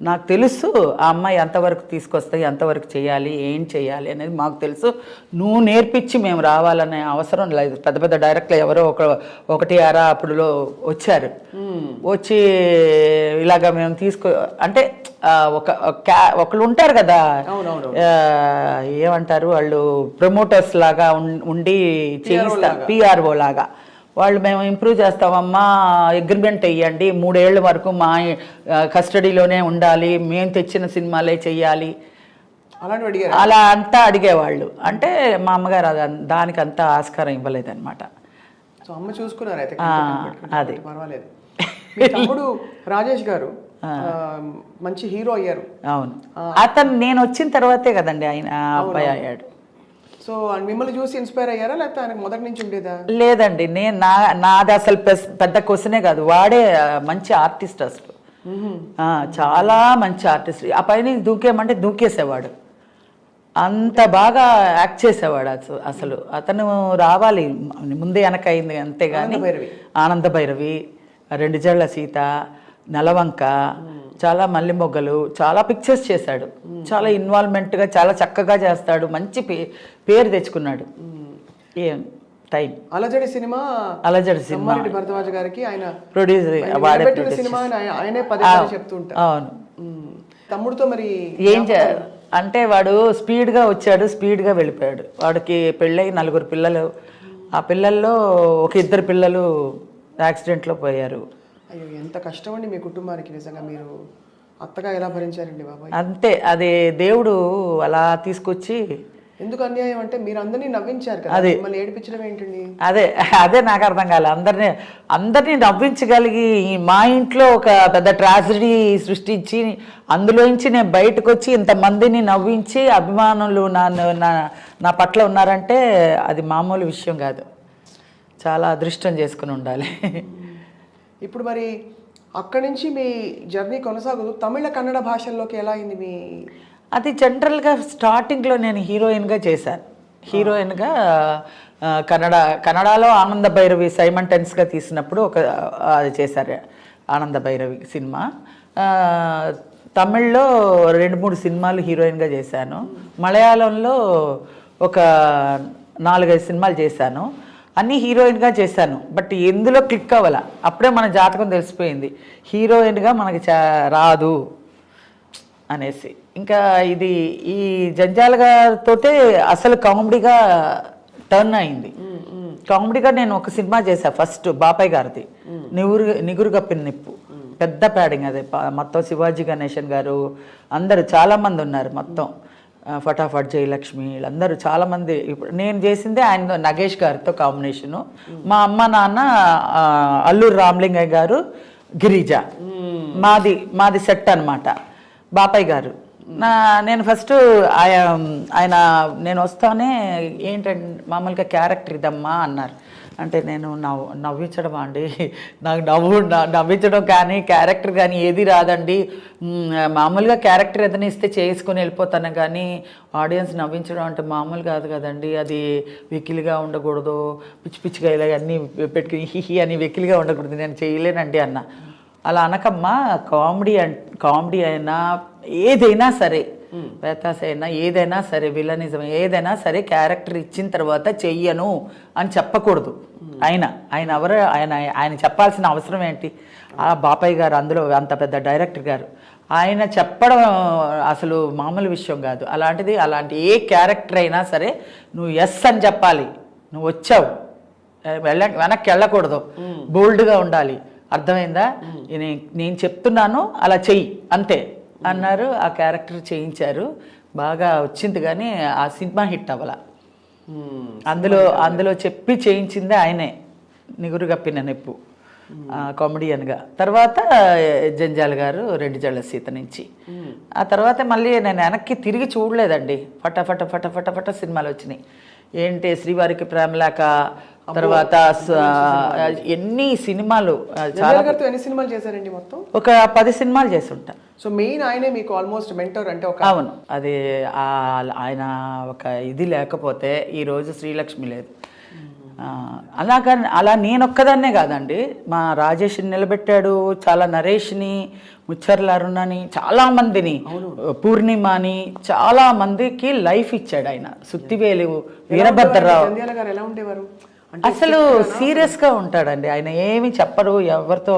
నాకు తెలుసు ఆ అమ్మాయి ఎంతవరకు తీసుకొస్తాయి, ఎంతవరకు చేయాలి, ఏం చేయాలి అనేది మాకు తెలుసు, నువ్వు నేర్పించి మేము రావాలనే అవసరం లేదు. పెద్ద పెద్ద డైరెక్టర్లు ఎవరో ఒకటి అరా అప్పుడులో వచ్చారు, వచ్చి ఇలాగ మేము అంటే ఒకళ్ళు ఉంటారు కదా, ఏమంటారు వాళ్ళు, ప్రమోటర్స్ లాగా ఉండి చేయిస్తారు, పిఆర్ఓ లాగా. వాళ్ళు మేము ఇంప్రూవ్ చేస్తామమ్మా, అగ్రిమెంట్ వేయండి, 3 ఏళ్ళ వరకు మా కస్టడీలోనే ఉండాలి, మేము తెచ్చిన సినిమాలే చెయ్యాలి, అలా అంతా అడిగేవాళ్ళు. అంటే మా అమ్మగారు దానికి అంతా ఆస్కారం ఇవ్వలేదన్నమాట. సో అమ్మ చూసుకున్నారు అయితే. అది పర్వాలేదు. తమ్ముడు రాజేష్ గారు మంచి హీరో అయ్యారు. అవును, అతను నేను వచ్చిన తర్వాతే కదండి ఆయన అబ్బాయి అయ్యాడు. సో మిమ్మల్ని చూసి ఇన్స్పైర్ అయ్యారా, లేకపోతే ఆయనకు మొదటి నుంచి ఉండేదా? లేదండి, నాది అసలు పెద్ద క్వశ్చనే కాదు. వాడే మంచి ఆర్టిస్ట్, అసలు చాలా మంచి ఆర్టిస్ట్. ఆ పైన దూకేమంటే దూకేసేవాడు, అంత బాగా యాక్ట్ చేసేవాడు. అసలు అతను రావాలి, ముందే వెనకైంది అంతేగాని. ఆనంద భైరవి, 2 జళ్ల సీత, నెలవంక, చాలా మల్లె మొగ్గలు, చాలా పిక్చర్స్ చేశాడు. చాలా ఇన్వాల్వ్మెంట్గా చాలా చక్కగా చేస్తాడు, మంచి పేరు తెచ్చుకున్నాడు. ఏం టైం అలజడి సినిమా భరద్వాజ్ గారికి ఆయన ప్రొడ్యూసర్ సినిమా, ఆయనే పదే చెప్తుంటారు. అవును. తమ్ముడితో మరి ఏం చేయాలి అంటే, వాడు స్పీడ్గా వచ్చాడు, స్పీడ్గా వెళ్ళిపోయాడు. వాడికి పెళ్ళై 4 పిల్లలు, ఆ పిల్లల్లో ఒక 2 పిల్లలు యాక్సిడెంట్లో పోయారు. అయ్యో, ఎంత కష్టం అండి మీ కుటుంబానికి. నిజంగా మీరు అత్తగా ఎలా భరించారండి బాబాయ్? అంతే, అది దేవుడు అలా తీసుకొచ్చి. ఎందుకు అన్యాయం అంటే, మీరు అందరినీ నవ్వించారు కదా, మిమ్మల్ని ఏడిపించడం ఏంటండి? అదే నాకు అర్థం కాలే. అందరినీ నవ్వించగలిగి మా ఇంట్లో ఒక పెద్ద ట్రాజడీ సృష్టించి అందులోంచి నేను బయటకు వచ్చి ఇంతమందిని నవ్వించి అభిమానులు నా పట్ల ఉన్నారంటే అది మామూలు విషయం కాదు. చాలా అదృష్టం చేసుకుని ఉండాలి. ఇప్పుడు మరి అక్కడి నుంచి మీ జర్నీ కొనసాగుతూ తమిళ కన్నడ భాషల్లోకి ఎలా అయింది మీ? అది జనరల్గా స్టార్టింగ్లో నేను హీరోయిన్గా చేశాను. హీరోయిన్గా కన్నడలో ఆనంద భైరవి సైమంటెన్స్గా తీసినప్పుడు అది చేశారు, ఆనంద భైరవి సినిమా. తమిళ్లో 2-3 సినిమాలు హీరోయిన్గా చేశాను. మలయాళంలో ఒక 4-5 సినిమాలు చేశాను. అన్నీ హీరోయిన్గా చేశాను. బట్ ఎందులో క్లిక్ అవ్వాల, అప్పుడే మన జాతకం తెలిసిపోయింది, హీరోయిన్గా మనకి రాదు అనేసి. ఇంకా ఈ జంజాల గారితోటే అసలు కామెడీగా టర్న్ అయింది. కామెడీగా నేను ఒక సినిమా చేశాను ఫస్ట్, బాపయ్య గారిది, నిగురు గప్పిన నిప్పు. పెద్ద ప్యాడింగ్ అదే, మొత్తం శివాజీ గణేశన్ గారు అందరూ చాలామంది ఉన్నారు, మొత్తం ఫటాఫట్ జయలక్ష్మి వీళ్ళందరూ చాలామంది. ఇప్పుడు నేను చేసిందే ఆయన నగేష్ గారితో కాంబినేషను. మా అమ్మ నాన్న అల్లూరు రామలింగయ్య గారు, గిరిజ, మాది సెట్ అనమాట. బాపయ్య గారు నేను ఫస్ట్ ఆయన నేను వస్తానే ఏంటంటే మామూలుగా క్యారెక్టర్ ఇదమ్మా అన్నారు. అంటే నేను నవ్వించడం అండి, నాకు నవ్వించడం కానీ క్యారెక్టర్ కానీ ఏది రాదండి. మామూలుగా క్యారెక్టర్ ఏదైనా ఇస్తే చేసుకుని వెళ్ళిపోతాను, కానీ ఆడియన్స్ నవ్వించడం అంటే మామూలు కాదు కదండి. అది వెకిలిగా ఉండకూడదు, పిచ్చి పిచ్చిగా ఇలా అన్నీ పెట్టుకుని హిహి అని వెకిలిగా ఉండకూడదు, నేను చేయలేనండి అన్న. అలా అనకమ్మా, కామెడీ అయినా ఏదైనా సరే, పేతాస్ అయినా ఏదైనా సరే, విలనిజం ఏదైనా సరే, క్యారెక్టర్ ఇచ్చిన తర్వాత చెయ్యను అని చెప్పకూడదు. ఆయన ఎవరు, ఆయన చెప్పాల్సిన అవసరం ఏంటి? ఆ బాపయ్య గారు అందులో అంత పెద్ద డైరెక్టర్ గారు, ఆయన చెప్పడం అసలు మామూలు విషయం కాదు. అలాంటి ఏ క్యారెక్టర్ అయినా సరే నువ్వు ఎస్ అని చెప్పాలి. నువ్వు వచ్చావు, వెనక్కి వెళ్ళకూడదు, బోల్డ్గా ఉండాలి. అర్థమైందా? నేను చెప్తున్నాను అలా చెయ్యి అంతే అన్నారు. ఆ క్యారెక్టర్ చేయించారు, బాగా వచ్చింది, కానీ ఆ సినిమా హిట్ అవ్వాల. అందులో చెప్పి చేయించిందే ఆయనే, నిగురు కప్పిన నెప్పు కామెడియన్గా. తర్వాత జంజాల గారు రెడ్డి జళ్ళ సీత నుంచి. ఆ తర్వాత మళ్ళీ నేను వెనక్కి తిరిగి చూడలేదండి. ఫట సినిమాలు వచ్చినాయి. ఏంటి శ్రీవారికి ప్రేమలేక, తర్వాత ఎన్ని సినిమాలు, చాలా ఎన్ని సినిమాలు చేశారండి మొత్తం? ఒక 10 సినిమాలు చేసి ఉంటా. సో మెయిన్ ఆయనే మీకు ఆల్మోస్ట్ మెంటర్ అంటే ఒక. అవును, అది ఆయన ఒక ఇది లేకపోతే ఈరోజు శ్రీలక్ష్మి లేదు. అలా నేనొక్కదాన్నే కాదండి, మా రాజేష్ని నిలబెట్టాడు, చాలా నరేష్ని, ముచ్చర్ల అరుణని, చాలామందిని, పూర్ణిమని, చాలా మందికి లైఫ్ ఇచ్చాడు ఆయన. సుత్తివేలు వీరభద్రరావు ఎలా ఉండేవారు? అసలు సీరియస్గా ఉంటాడండి ఆయన, ఏమి చెప్పరు, ఎవరితో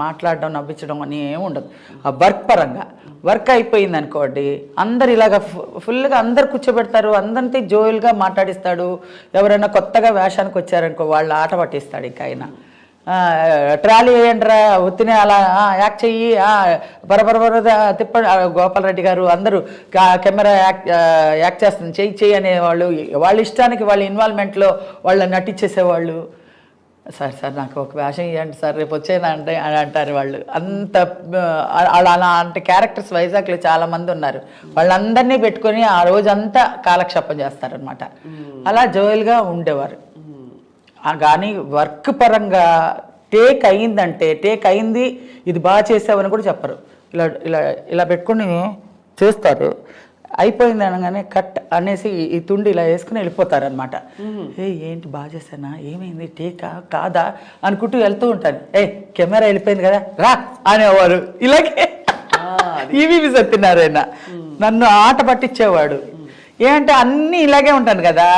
మాట్లాడడం నవ్వించడం అని ఏమి ఉండదు. ఆ వర్క్ పరంగా వర్క్ అయిపోయింది అనుకోండి, అందరు ఇలాగ ఫుల్గా అందరు కూర్చోబెడతారు, అందరితో జోయల్గా మాట్లాడిస్తాడు. ఎవరైనా కొత్తగా వేషానికి వచ్చారనుకో వాళ్ళ ఆట పట్టిస్తాడు. ఇంకా ఆయన ట్రాలీ వేయండిరా, ఒత్తినే అలా యాక్ట్ చెయ్యి, బరబర తిప్ప, గోపాలరెడ్డి గారు అందరూ కెమెరా యాక్ట్ చేస్తుంది, చెయ్యి అనేవాళ్ళు. వాళ్ళ ఇష్టానికి వాళ్ళ ఇన్వాల్వ్మెంట్లో వాళ్ళు నటించేసేవాళ్ళు. సార్ నాకు ఒక వేషం ఇవ్వండి సార్, రేపు వచ్చేనా అంటే అని అంటారు వాళ్ళు. అంత అలాంటి క్యారెక్టర్స్ వైజాగ్లో చాలామంది ఉన్నారు. వాళ్ళందరినీ పెట్టుకొని ఆ రోజంతా కాలక్షేపం చేస్తారనమాట. అలా జోయల్గా ఉండేవారు. కానీ వర్క్ పరంగా టేక్ అయింది, ఇది బాగా చేసావని కూడా చెప్పరు. ఇలా పెట్టుకుని చేస్తారు. అయిపోయింది అనగానే కట్ అనేసి ఈ తుండి ఇలా వేసుకుని వెళ్ళిపోతారనమాట. ఏంటి బాగా చేశానా, ఏమైంది, టేకా కాదా అనుకుంటూ వెళ్తూ ఉంటాను. కెమెరా వెళ్ళిపోయింది కదా రా అనేవారు. ఇలాగే ఈవీవి సత్యనారాయణ నన్ను ఆట పట్టించేవాడు. ఏంటంటే అన్నీ ఇలాగే ఉంటాను కదా,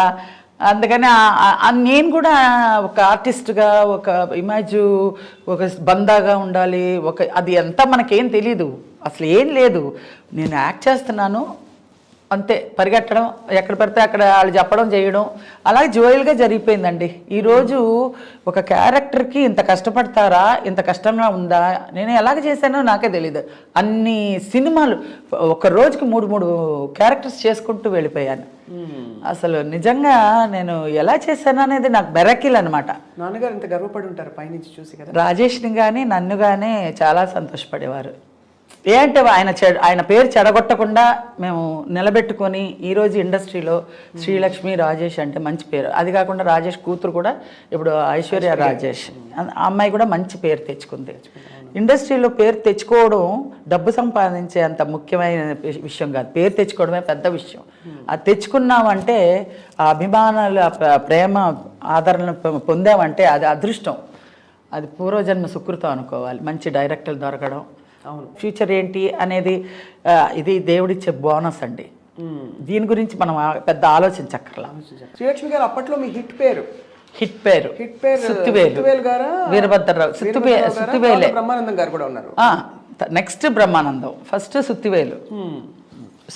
అందుకని నేను కూడా ఒక ఆర్టిస్ట్గా ఒక ఇమేజ్, ఒక బందాగా ఉండాలి. అది ఎంత మనకేం తెలీదు, అసలు ఏం లేదు. నేను యాక్ట్ చేస్తున్నాను అంతే, పరిగెట్టడం, ఎక్కడ పడితే అక్కడ వాళ్ళు చెప్పడం చేయడం, అలాగే జోయల్గా జరిగిపోయిందండి. ఈరోజు ఒక క్యారెక్టర్కి ఇంత కష్టపడతారా, ఇంత కష్టంగా ఉందా, నేను ఎలాగ చేశానో నాకే తెలీదు. అన్ని సినిమాలు ఒక రోజుకి 3 క్యారెక్టర్స్ చేసుకుంటూ వెళ్ళిపోయాను. అసలు నిజంగా నేను ఎలా చేశాను అనేది నాకు బెరకిల్ అనమాట. నాన్నగారు ఇంత గర్వపడి ఉంటారు పైనుంచి చూసి కదా. రాజేష్ని కానీ నన్ను కానీ చాలా సంతోషపడేవారు. ఏంటంటే ఆయన పేరు చెడగొట్టకుండా మేము నిలబెట్టుకొని ఈరోజు ఇండస్ట్రీలో శ్రీలక్ష్మి రాజేష్ అంటే మంచి పేరు. అది కాకుండా రాజేష్ కూతురు కూడా ఇప్పుడు ఐశ్వర్య రాజేష్, ఆ అమ్మాయి కూడా మంచి పేరు తెచ్చుకుంది. ఇండస్ట్రీలో పేరు తెచ్చుకోవడం డబ్బు సంపాదించే అంత ముఖ్యమైన విషయం కాదు, పేరు తెచ్చుకోవడమే పెద్ద విషయం. అది తెచ్చుకున్నామంటే, ఆ అభిమానాలు, ప్రేమ, ఆదరణ పొందామంటే అది అదృష్టం, అది పూర్వజన్మ సుకృతం అనుకోవాలి. మంచి డైరెక్టర్లు దొరకడం, అవును, ఫ్యూచర్ ఏంటి అనేది ఇది దేవుడిచ్చే బోనస్ అండి. దీని గురించి మనం పెద్ద ఆలోచించక్కర్లా. శ్రీలక్ష్మి గారు అప్పట్లో మీ హిట్ పేరు సుత్తివేలు గారు, వీరభద్రరావు, సుత్తివేలే, బ్రహ్మానందం గారు కూడా ఉన్నారు. నెక్స్ట్ బ్రహ్మానందం, ఫస్ట్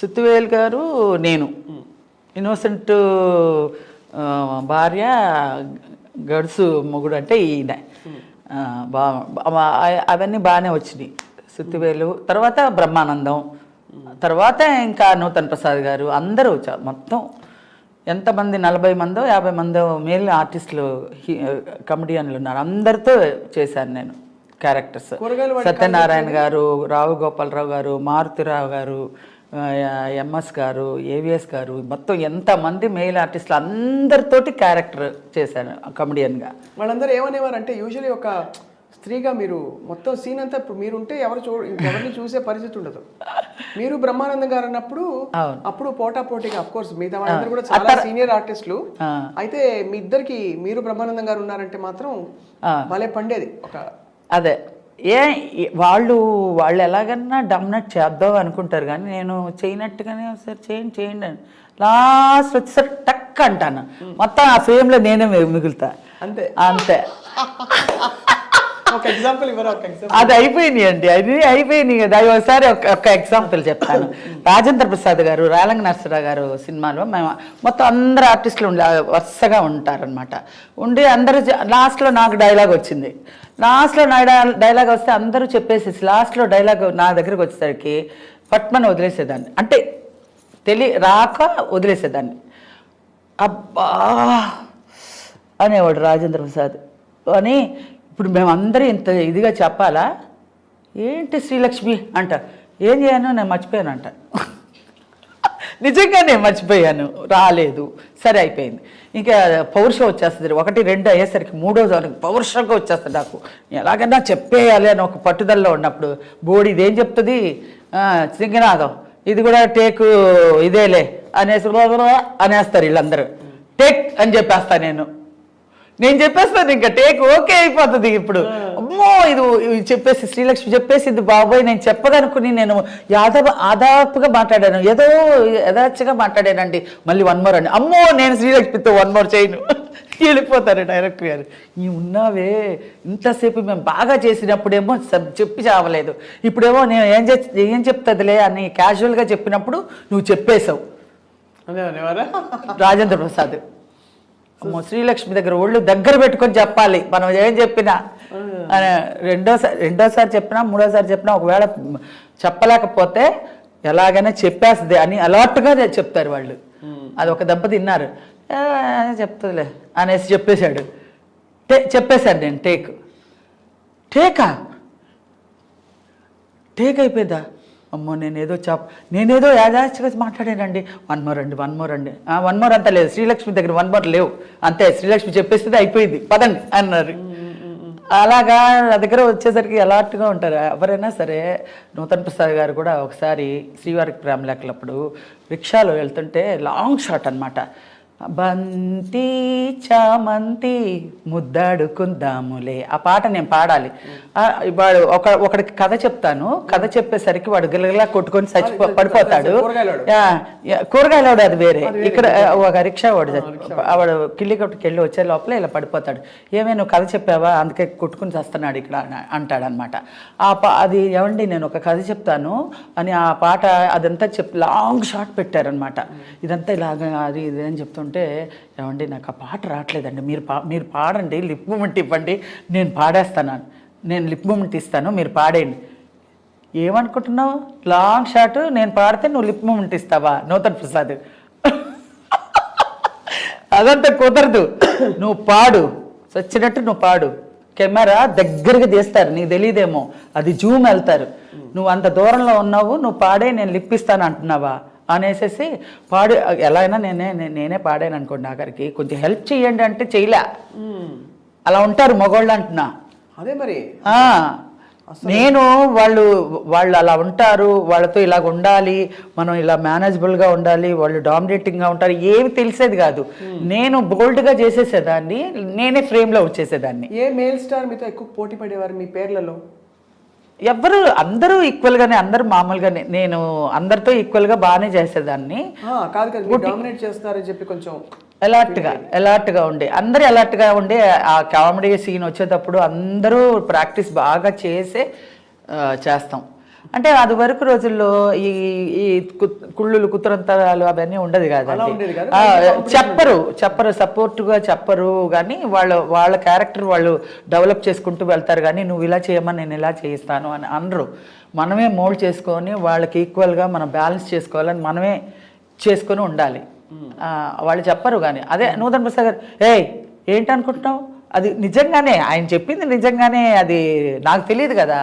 సుత్తివేలు గారు, నేను ఇన్నోసెంట్ భార్య, గడుసు మొగుడు అంటే ఈయన. అవన్నీ బాగానే వచ్చినాయి. సుత్తివేలు తర్వాత బ్రహ్మానందం, తర్వాత ఇంకా నూతన్ ప్రసాద్ గారు, అందరూ మొత్తం ఎంతమంది 40 మందో 50 మందో మేల్ ఆర్టిస్టులు, కమెడియన్లు ఉన్నారు. అందరితో చేశాను నేను. క్యారెక్టర్స్. కూరగాయలు వాడి సత్యనారాయణ గారు, రావు గోపాలరావు గారు, మారుతిరావు గారు, ఎంఎస్ గారు, ఏవిఎస్ గారు, మొత్తం ఎంతమంది మెయిల్ ఆర్టిస్టులు అందరితోటి క్యారెక్టర్ చేశాను కమెడియన్గా. వాళ్ళందరూ ఏమనేవారు అంటే యూజువల్లీ ఒక స్త్రీగా మీరు మొత్తం సీన్ అంతా ఇప్పుడు మీరుంటే ఇంకెవరిని చూసే పరిస్థితి ఉండదు. మీరు బ్రహ్మానందం గారు అన్నప్పుడు అప్పుడు పోటాపోటీగా అఫ్ కోర్స్ మిగతా వాళ్ళందరూ కూడా చాలా సీనియర్ ఆర్టిస్టులు. అయితే మీ ఇద్దరికి మీరు బ్రహ్మానందం గారు ఉన్నారంటే మాత్రం భలే పండేది ఒక. అదే వాళ్ళు ఎలాగన్నా డామినేట్ చేద్దాం అనుకుంటారు, కానీ నేను చేయనట్టుగానే ఒకసారి చేయండి అని లాస్ట్ వచ్చేసరికి టక్ అంటాను, మొత్తం ఆ ఫ్రేమ్లో నేనే మిగులుతా. అంతే అంతే. ఒక ఎగ్జాంపుల్ ఇవ్వరా? ఒక ఎగ్జాంపుల్. అది అయిపోయినాయి అండి, అది అయిపోయినాయి కదా. అది ఒకసారి ఒక ఎగ్జాంపుల్ చెప్తాను. రాజేంద్ర ప్రసాద్ గారు, రేలంగి నరసరావు గారు సినిమాలో మేము మొత్తం అందరు ఆర్టిస్టులు వరుసగా ఉంటారనమాట. ఉండి అందరూ లాస్ట్లో నాకు డైలాగ్ వచ్చింది. లాస్ట్లో నా డైలాగ్ వస్తే అందరూ చెప్పేసి లాస్ట్లో డైలాగ్ నా దగ్గరకు వచ్చేసరికి పట్మని వదిలేసేదాన్ని, అంటే రాక వదిలేసేదాన్ని. అబ్బా అనేవాడు రాజేంద్ర ప్రసాద్ అని. ఇప్పుడు మేమందరూ ఇంత ఇదిగా చెప్పాలా ఏంటి శ్రీలక్ష్మి అంట, ఏం చేయను నేను మర్చిపోయాను అంట. నిజంగానే మర్చిపోయాను, రాలేదు, సరే అయిపోయింది. ఇంకా పౌరుషం వచ్చేస్తుంది. 1, 2 అయ్యేసరికి 3వ పౌరుషంగా వచ్చేస్తుంది నాకు. ఎలాగైనా చెప్పేయాలి అని ఒక పట్టుదలలో ఉన్నప్పుడు బోడి ఇదేం చెప్తుంది, సింగనాథం ఇది కూడా టేకు ఇదేలే అనేసి అనేస్తారు వీళ్ళందరూ. టేక్ అని చెప్పేస్తాను నేను చెప్పేస్తాను, ఇంకా టేక్ ఓకే అయిపోతుంది. ఇప్పుడు అమ్మో ఇది చెప్పేసి శ్రీలక్ష్మి చెప్పేసింది బాబోయ్, నేను చెప్పదనుకుని నేను ఆదాపుగా మాట్లాడాను, ఏదో యథార్చగా మాట్లాడానండి. మళ్ళీ 1 more అండి, అమ్మో నేను శ్రీలక్ష్మితో 1 more చేయను, వెళ్ళిపోతారు డైరెక్టర్ గారు. నీ ఉన్నావే ఇంతసేపు మేము బాగా చేసినప్పుడేమో చెప్పి చావలేదు, ఇప్పుడేమో నేను ఏం చెప్తుందిలే అని క్యాజువల్గా చెప్పినప్పుడు నువ్వు చెప్పేశావు. రాజేంద్ర ప్రసాద్ అమ్మో శ్రీలక్ష్మి దగ్గర ఒళ్ళు దగ్గర పెట్టుకొని చెప్పాలి మనం ఏం చెప్పినా. రెండోసారి చెప్పినా 3వసారి చెప్పినా ఒకవేళ చెప్పలేకపోతే ఎలాగైనా చెప్పేస్తుంది అని అలర్ట్గా చెప్తారు వాళ్ళు. అది ఒక దెబ్బ తిన్నారు, చెప్తుందిలే అనేసి చెప్పేశాడు. చెప్పేశాడు నేను టేక్ అయిపోయిందా, అమ్మో నేనేదో యాదాచిగా మాట్లాడానండి. 1 more అండి 1 more అండి, 1 more అంతా లేదు, శ్రీలక్ష్మి దగ్గర 1 more లేవు, అంతే శ్రీలక్ష్మి చెప్పేస్తే అయిపోయింది పదండి అన్నారు. అలాగా నా దగ్గర వచ్చేసరికి అలర్ట్గా ఉంటారు ఎవరైనా సరే. నూతన్ ప్రసాద్ గారు కూడా ఒకసారి శ్రీవారికి ప్రేమలేఖలప్పుడు రిక్షాలో వెళ్తుంటే లాంగ్ షాట్ అనమాట, బంతి చామంతి ముద్దాడుకుందాములే ఆ పాట నేను పాడాలి. వాడు ఒకడికి కథ చెప్తాను, కథ చెప్పేసరికి వాడు గిలగిలా కొట్టుకొని పడిపోతాడు. కూరగాయలవాడు అది వేరే, ఇక్కడ ఒక రిక్షా వాడు కిల్లి కొట్టుకు వెళ్ళి వచ్చే లోపల ఇలా పడిపోతాడు. ఏమే నువ్వు కథ చెప్పావా అందుకే కొట్టుకుని చేస్తున్నాడు ఇక్కడ అంటాడనమాట. అది ఏమండి నేను ఒక కథ చెప్తాను అని ఆ పాట అదంతా లాంగ్ షాట్ పెట్టారనమాట. ఇదంతా ఇలాగ అది ఇది అని చెప్తుంటే, ఏమండి నాకు ఆ పాట రావట్లేదండి, మీరు పాడండి, లిప్ మూమెంట్ ఇవ్వండి, నేను పాడేస్తాను, నేను లిప్ మూమెంట్ ఇస్తాను, మీరు పాడేయండి. ఏమనుకుంటున్నావు లాంగ్ షాట్ నేను పాడితే నువ్వు లిప్ మూమెంట్ ఇస్తావా నూతన్ ప్రసాద్? అదంతా కుదరదు, నువ్వు పాడు, వచ్చినట్టు నువ్వు పాడు, కెమెరా దగ్గరికి తీస్తారు, నీకు తెలియదేమో అది జూమ్ వెళ్తారు, నువ్వు అంత దూరంలో ఉన్నావు, నువ్వు పాడే నేను లిప్ ఇస్తాను అంటున్నావా అనేసి పాడు. ఎలా అయినా నేనే పాడాను అనుకోండి, ఆఖరికి కొంచెం హెల్ప్ చేయండి అంటే చేయలే. అలా ఉంటారు మగవాళ్ళు అంటున్నా. అదే మరి నేను వాళ్ళు అలా ఉంటారు, వాళ్ళతో ఇలాగ ఉండాలి, మనం ఇలా మేనేజబుల్గా ఉండాలి, వాళ్ళు డామినేటింగ్గా ఉంటారు, ఏమి తెలిసేది కాదు. నేను బోల్డ్గా చేసేసేదాన్ని, నేనే ఫ్రేమ్లో వచ్చేసేదాన్ని. ఏ మేల్ స్టార్ మీతో ఎక్కువ పోటీ పడేవారు మీ పేర్లలో? అందరూ ఈక్వల్గానే, అందరూ మామూలుగానే, నేను అందరితో ఈక్వల్గా బాగానే చేసేదాన్ని. కాదు కదా డామినేట్ చేస్తారని చెప్పి కొంచెం అలర్ట్గా ఉండే, అందరూ అలర్ట్గా ఉండే. ఆ కామెడీ సీన్ వచ్చేటప్పుడు అందరూ ప్రాక్టీస్ బాగా చేస్తాం. అంటే అది వరకు రోజుల్లో ఈ కుళ్ళులు కుతురంతరాలు అవన్నీ ఉండదు కాదండి. చెప్పరు సపోర్ట్గా చెప్పరు, కానీ వాళ్ళ క్యారెక్టర్ వాళ్ళు డెవలప్ చేసుకుంటూ వెళ్తారు. కానీ నువ్వు ఇలా చేయమని నేను ఇలా చేయిస్తాను అని అనరు. మనమే మోల్డ్ చేసుకొని వాళ్ళకి ఈక్వల్గా మనం బ్యాలెన్స్ చేసుకోవాలని మనమే చేసుకొని ఉండాలి. వాళ్ళు చెప్పరు. కానీ అదే నూతన్ ప్రసాద్ గారు ఏంటనుకుంటున్నావు అది నిజంగానే ఆయన చెప్పింది నిజంగానే, అది నాకు తెలియదు కదా.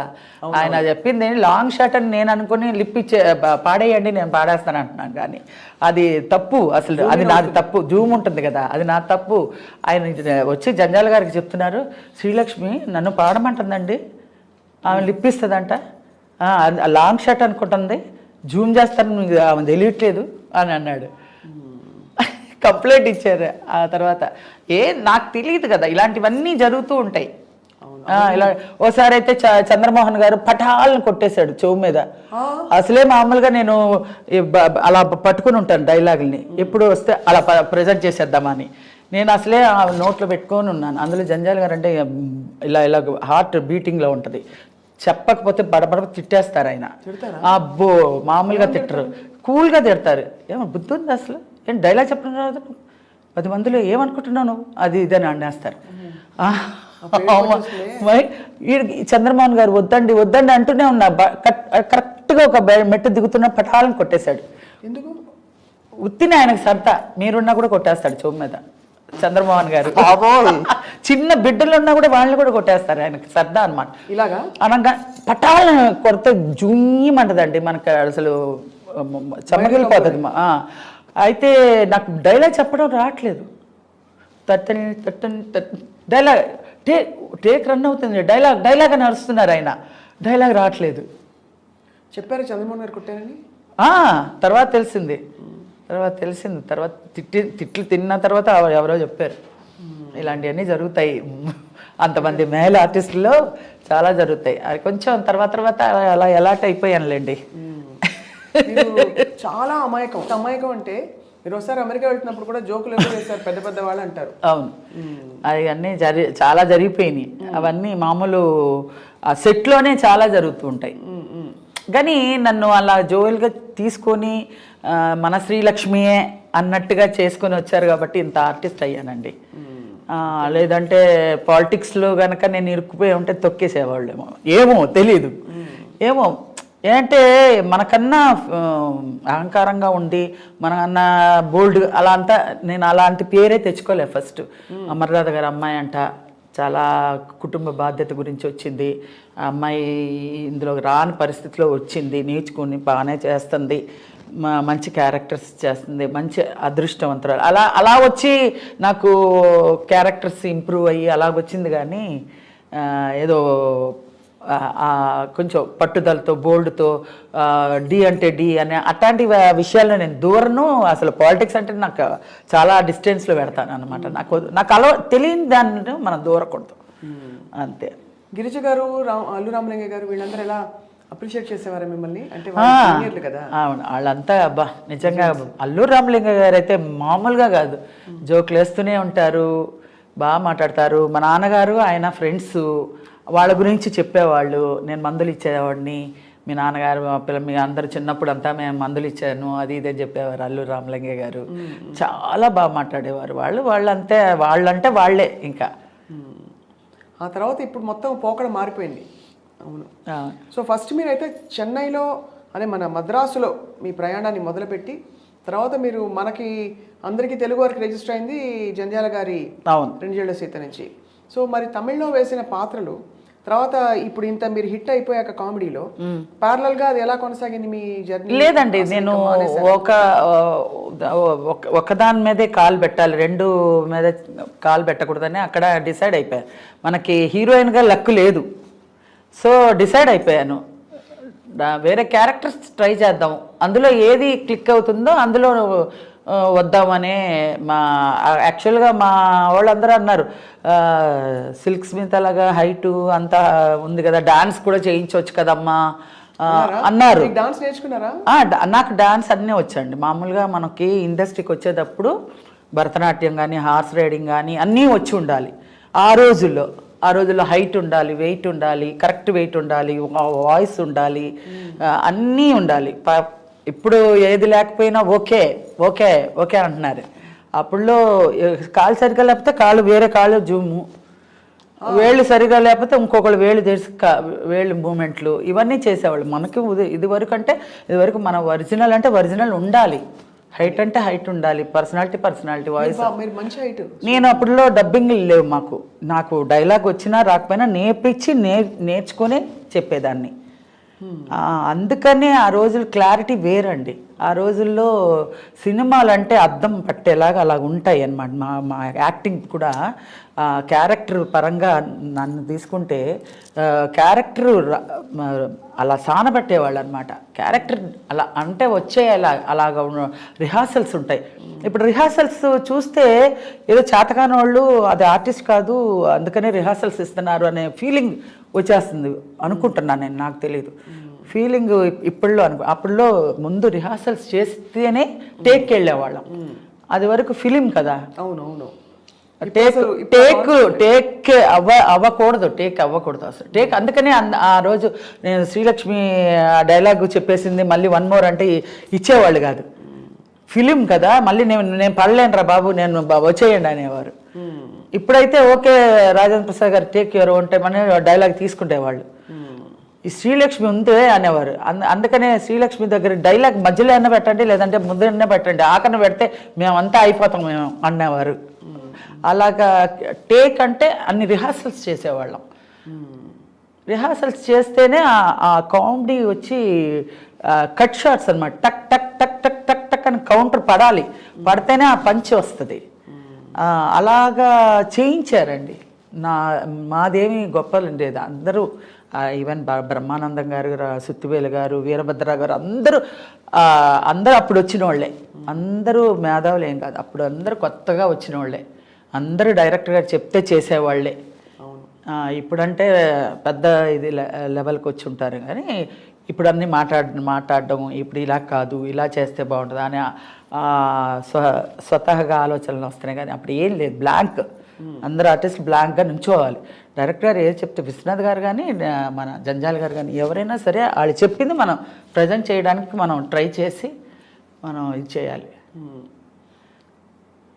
ఆయన చెప్పింది లాంగ్ షాట్ అని నేను అనుకుని లిప్ ఇచ్చే పాడేయండి నేను పాడేస్తాను అంటున్నాను, కానీ అది తప్పు అసలు. అది నాది తప్పు. జూమ్ ఉంటుంది కదా, అది నా తప్పు. ఆయన వచ్చి జంజాల గారికి చెప్తున్నారు, శ్రీలక్ష్మి నన్ను పాడమంటుందండి, ఆమె లిప్ ఇస్తుందంట, లాంగ్ షాట్ అనుకుంటుంది, జూమ్ చేస్తాను ఆమె తెలియట్లేదు అని అన్నాడు. కంప్లైంట్ ఇచ్చారు. ఆ తర్వాత నాకు తెలియదు కదా, ఇలాంటివన్నీ జరుగుతూ ఉంటాయి. ఇలా ఓసారి అయితే చంద్రమోహన్ గారు పటాలను కొట్టేశాడు చెవు మీద. అసలే మామూలుగా నేను అలా పట్టుకుని ఉంటాను డైలాగుల్ని, ఎప్పుడు వస్తే అలా ప్రజెంట్ చేసేద్దామని. నేను అసలే ఆ నోట్లో పెట్టుకొని ఉన్నాను. అందులో జంజాల గారు అంటే ఇలా ఇలా హార్ట్ బీటింగ్లో ఉంటుంది, చెప్పకపోతే బడబడ తిట్టేస్తారు ఆయన. అబ్బో మామూలుగా తిట్టరు, కూల్గా తిడతారు. ఏమో బుద్ధి ఉంది అసలు, ఏం డైలాగ్ చెప్పడం రాదు, 10 మందిలో ఏమనుకుంటున్నాను అది ఇదని అనేస్తారు. చంద్రమోహన్ గారు వద్దండి వద్దండి అంటూనే ఉన్నా, కరెక్ట్గా ఒక మెట్టు దిగుతున్న పటాలను కొట్టేశాడు. ఎందుకు? ఉత్తిని ఆయనకు సరదా, మీరున్నా కూడా కొట్టేస్తాడు చెవు మీద చంద్రమోహన్ గారు. చిన్న బిడ్డలు ఉన్నా కూడా వాళ్ళని కూడా కొట్టేస్తారు, ఆయనకి సరదా అనమాట. ఇలాగా అనగా పటాలను కొడితే జూయమంటదండి మనకు, అసలు చెమ్మగిలిపోతుంది. అయితే నాకు డైలాగ్ చెప్పడం రావట్లేదు, తట్టని తట్టని డైలాగ్ టేక్ రన్ అవుతుంది, డైలాగ్ అని అరుస్తున్నారు ఆయన, డైలాగ్ రావట్లేదు. చెప్పారు చంద్రమోహన్ గారు కొట్టారని? తర్వాత తెలిసింది, తర్వాత తిట్లు తిన్న తర్వాత ఎవరో చెప్పారు. ఇలాంటివన్నీ జరుగుతాయి, అంతమంది మేల్ ఆర్టిస్టుల్లో చాలా జరుగుతాయి. అది కొంచెం తర్వాత అలా ఎలాట్ అయిపోయానులేండి. చాలా అమాయకం అంటే మీరు ఒకసారి అమెరికా వెళ్తున్నప్పుడు కూడా జోకులు ఎక్కువ చేస్తారు పెద్ద పెద్ద వాళ్ళు అంటారు. అవును, అవన్నీ చాలా జరిగిపోయినాయి. అవన్నీ మామూలు ఆ సెట్లోనే చాలా జరుగుతూ ఉంటాయి. కానీ నన్ను అలా జోయల్గా తీసుకొని మన శ్రీలక్ష్మియే అన్నట్టుగా చేసుకొని వచ్చారు కాబట్టి ఇంత ఆర్టిస్ట్ అయ్యానండి. లేదంటే పాలిటిక్స్లో కనుక నేను ఇరుక్కుపోయి ఉంటే తొక్కేసేవాళ్ళేమో, ఏమో తెలీదు. ఏమో ఏంటంటే మనకన్నా అహంకారంగా ఉండి మనకన్నా బోల్డ్ అలా అంతా, నేను అలాంటి పేరే తెచ్చుకోలే. ఫస్ట్ అమర్నాథ్ గారు అమ్మాయి అంట, చాలా కుటుంబ బాధ్యత గురించి వచ్చింది ఆ అమ్మాయి, ఇందులో రాని పరిస్థితిలో వచ్చింది, నేర్చుకుని బాగానే చేస్తుంది, మంచి క్యారెక్టర్స్ చేస్తుంది, మంచి అదృష్టవంతురాలు. అలా వచ్చి నాకు క్యారెక్టర్స్ ఇంప్రూవ్ అయ్యి అలా వచ్చింది. కానీ ఏదో కొంచెం పట్టుదలతో బోల్డ్తో డి అంటే డి అనే అట్లాంటి విషయాల్లో నేను దూరను. అసలు పాలిటిక్స్ అంటే నాకు చాలా డిస్టెన్స్లో పెడతాను అనమాట. నాకు తెలియని దాన్ని మనం దూరకూడదు అంతే. గిరిజ గారు, అల్లు రామలింగ గారు వీళ్ళందరూ ఎలా అప్రిషియేట్ చేసేవారు మిమ్మల్ని? అంటే కదా. అవును, వాళ్ళంతా అబ్బా నిజంగా. అల్లు రామలింగ గారు అయితే మామూలుగా కాదు, జోకులు వేస్తూనే ఉంటారు, బాగా మాట్లాడతారు. మా నాన్నగారు ఆయన ఫ్రెండ్స్, వాళ్ళ గురించి చెప్పేవాళ్ళు. నేను మందులు ఇచ్చేవాడిని, మీ నాన్నగారు మీ అందరూ చిన్నప్పుడు అంతా మేము మందులు ఇచ్చాను అది ఇదే చెప్పేవారు అల్లు రామలింగ గారు. చాలా బాగా మాట్లాడేవారు వాళ్ళంతే, వాళ్ళంటే వాళ్ళే. ఇంకా ఆ తర్వాత ఇప్పుడు మొత్తం పోకడ మారిపోయింది. అవును. సో ఫస్ట్ మీరైతే చెన్నైలో అదే మన మద్రాసులో మీ ప్రయాణాన్ని మొదలుపెట్టి తర్వాత మీరు మనకి అందరికీ తెలుగు వారికి రిజిస్టర్ అయింది జంధ్యాల గారి రెండేళ్ల సీత నుంచి. సో మరి తమిళ్లో వేసిన పాత్రలు తర్వాత ఇప్పుడు ఇంత మీరు హిట్ అయిపోయాక కామెడీలో ప్యారలల్ గా అది ఎలా కొనసాగింది మీ జర్నీ? లేదండి, నేను ఒకదాని మీదే కాలు పెట్టాలి, రెండు మీద కాలు పెట్టకూడదని అక్కడ డిసైడ్ అయిపోయాను. మనకి హీరోయిన్గా లక్ లేదు, సో డిసైడ్ అయిపోయాను వేరే క్యారెక్టర్స్ ట్రై చేద్దాం, అందులో ఏది క్లిక్ అవుతుందో అందులో వద్దామనే. యాక్చువల్గా మా వాళ్ళందరూ అన్నారు, సిల్క్ స్మిత్ అలాగా హైటు అంతా ఉంది కదా, డాన్స్ కూడా చేయించవచ్చు కదమ్మా అన్నారు. డాన్స్ నేర్చుకున్నారా? నాకు డాన్స్ అన్నీ వచ్చండి. మామూలుగా మనకి ఇండస్ట్రీకి వచ్చేటప్పుడు భరతనాట్యం కానీ హార్స్ రైడింగ్ కానీ అన్నీ వచ్చి ఉండాలి. ఆ రోజుల్లో హైట్ ఉండాలి, వెయిట్ ఉండాలి, కరెక్ట్ వెయిట్ ఉండాలి, వాయిస్ ఉండాలి, అన్నీ ఉండాలి. ఇప్పుడు ఏది లేకపోయినా ఓకే ఓకే ఓకే అంటున్నారు. అప్పుడులో కాలు సరిగ్గా లేకపోతే కాళ్ళు వేరే కాళ్ళు జూము, వేళ్ళు సరిగా లేకపోతే ఇంకొకళ్ళు వేళ్ళు తెరిచి వేళ్ళు మూమెంట్లు ఇవన్నీ చేసేవాళ్ళు. మనకి ఇదివరకు మన ఒరిజినల్ అంటే ఒరిజినల్ ఉండాలి, హైట్ అంటే హైట్ ఉండాలి, పర్సనాలిటీ వాయిస్. మీరు మంచి హైట్. నేను అప్పుడులో డబ్బింగ్ లేవు మాకు, నాకు డైలాగ్ వచ్చినా రాకపోయినా నేర్పించి నేర్చుకొని చెప్పేదాన్ని. అందుకనే ఆ రోజులు క్లారిటీ వేరండి. ఆ రోజుల్లో సినిమాలు అంటే అద్దం పట్టేలాగా అలా ఉంటాయి అన్నమాట. మా యాక్టింగ్ కూడా క్యారెక్టర్ పరంగా నన్ను తీసుకుంటే క్యారెక్టర్ అలా సానబట్టేవాళ్ళు అనమాట. క్యారెక్టర్ అలా అంటే అలాగా రిహార్సల్స్ ఉంటాయి. ఇప్పుడు రిహార్సల్స్ చూస్తే ఏదో చేతకాని వాళ్ళు అది ఆర్టిస్ట్ కాదు అందుకనే రిహార్సల్స్ ఇస్తున్నారు అనే ఫీలింగ్ వచ్చేస్తుంది అనుకుంటున్నాను నేను, నాకు తెలియదు. ఫీలింగ్ ఇప్పుడులో అప్పుడులో ముందు రిహార్సల్స్ చేస్తేనే టేక్కి వెళ్ళేవాళ్ళం. అది వరకు ఫిలిం కదా. అవునవును. టేక్ అవ్వకూడదు అసలు టేక్. అందుకనే ఆ రోజు నేను శ్రీలక్ష్మి డైలాగ్ చెప్పేసింది మళ్ళీ 1 more అంటే ఇచ్చేవాళ్ళు కాదు. ఫిలిం కదా, మళ్ళీ నేను పడలేనురా బాబు, నేను వచ్చేయండి అనేవారు. ఇప్పుడైతే ఓకే రాజేంద్ర ప్రసాద్ గారు టేక్ ఎవరు అంటే మన డైలాగ్ తీసుకుంటేవాళ్ళు. ఈ శ్రీలక్ష్మి ఉందే అనేవారు. అందుకనే శ్రీలక్ష్మి దగ్గర డైలాగ్ మధ్యలో అయినా పెట్టండి, లేదంటే ముందరనే పెట్టండి, ఆకన పెడితే మేమంతా అయిపోతాం మేము అనేవారు. అలాగా టేక్ అంటే అన్ని రిహార్సల్స్ చేసేవాళ్ళం. రిహార్సల్స్ చేస్తేనే ఆ కామెడీ వచ్చి కట్ షాట్స్ అనమాట. టక్ టక్ టక్ టక్ టక్ టక్ అని కౌంటర్ పడితేనే ఆ పంచ్ వస్తుంది. అలాగా చేయించారండి. మాదేమి గొప్పలు ఉండేది. అందరూ ఈవెన్ బ్రహ్మానందం గారు, సుత్తివేలు గారు, వీరభద్ర గారు అందరూ అప్పుడు వచ్చిన వాళ్ళే. అందరూ మేధావులు ఏం కాదు, అప్పుడు అందరూ కొత్తగా వచ్చిన వాళ్ళే. అందరూ డైరెక్టర్ గారు చెప్తే చేసేవాళ్ళే. ఇప్పుడంటే పెద్ద ఇది లెవెల్కి వచ్చి ఉంటారు కానీ ఇప్పుడు అన్నీ మాట్లాడడం ఇప్పుడు ఇలా కాదు, ఇలా చేస్తే బాగుంటుంది అని స్వతహాగా ఆలోచనలు వస్తున్నాయి. కానీ అప్పుడు ఏం లేదు, బ్లాంక్. అందరూ ఆర్టిస్ట్ బ్లాంక్గా నుంచోవాలి. డైరెక్టర్ గారు ఏది చెప్తే, విశ్వనాథ్ గారు కానీ మన జంజాల్ గారు కానీ ఎవరైనా సరే వాళ్ళు చెప్పింది మనం ప్రజెంట్ చేయడానికి మనం ట్రై చేసి మనం ఇది చేయాలి.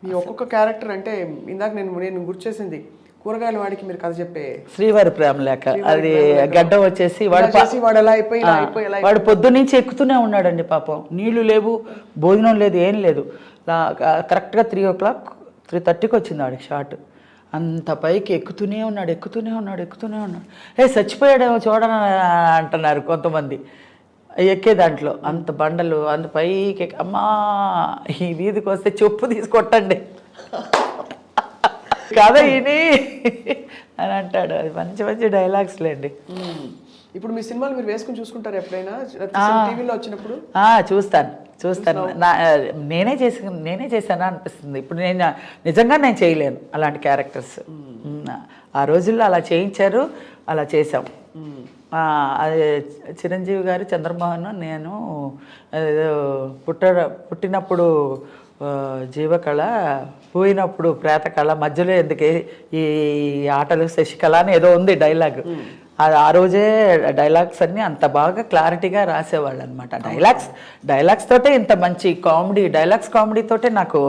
మీ ఒక్కొక్క క్యారెక్టర్ అంటే ఇందాక నేను గుర్తు చేసింది కూరగాయల వాడికి మీరు కథ చెప్పే శ్రీవారి ప్రేమ లేఖ. అది గడ్డం వచ్చేసి వాడు పొద్దున్నుంచి ఎక్కుతూనే ఉన్నాడండి పాపం. నీళ్లు లేవు, భోజనం లేదు, ఏం లేదు. కరెక్ట్గా 3 o'clock 3:30కి వచ్చింది వాడికి షాట్. అంత పైకి ఎక్కుతూనే ఉన్నాడు. చచ్చిపోయాడేమో చూడని అంటున్నారు కొంతమంది ఎక్కే దాంట్లో. అంత బండలు అంత పైకి అమ్మా ఈ వీధికి వస్తే చెప్పు తీసుకొట్టండి కదా ఇని అని అంటాడు. అది మంచి మంచి డైలాగ్స్ లేండి. ఇప్పుడు మీ సినిమాలు మీరు వేసుకుని చూసుకుంటారు ఎప్పుడైనా టీవీలో వచ్చినప్పుడు? చూస్తాను. నేనే చేశానా అనిపిస్తుంది. ఇప్పుడు నిజంగా నేను చేయలేను అలాంటి క్యారెక్టర్స్. ఆ రోజుల్లో అలా చేయించారు, అలా చేసాం. అది చిరంజీవి గారు, చంద్రమోహన్, నేను పుట్టినప్పుడు జీవకళ, పోయినప్పుడు ప్రేతకళ, మధ్యలో ఎందుకే ఈ ఆటలు శశికళ అని ఏదో ఉంది డైలాగ్. ఆ రోజే డైలాగ్స్ అన్నీ అంత బాగా క్లారిటీగా రాసేవాళ్ళు అనమాట. డైలాగ్స్ తోటే ఇంత మంచి కామెడీ, కామెడీ తోటే నాకు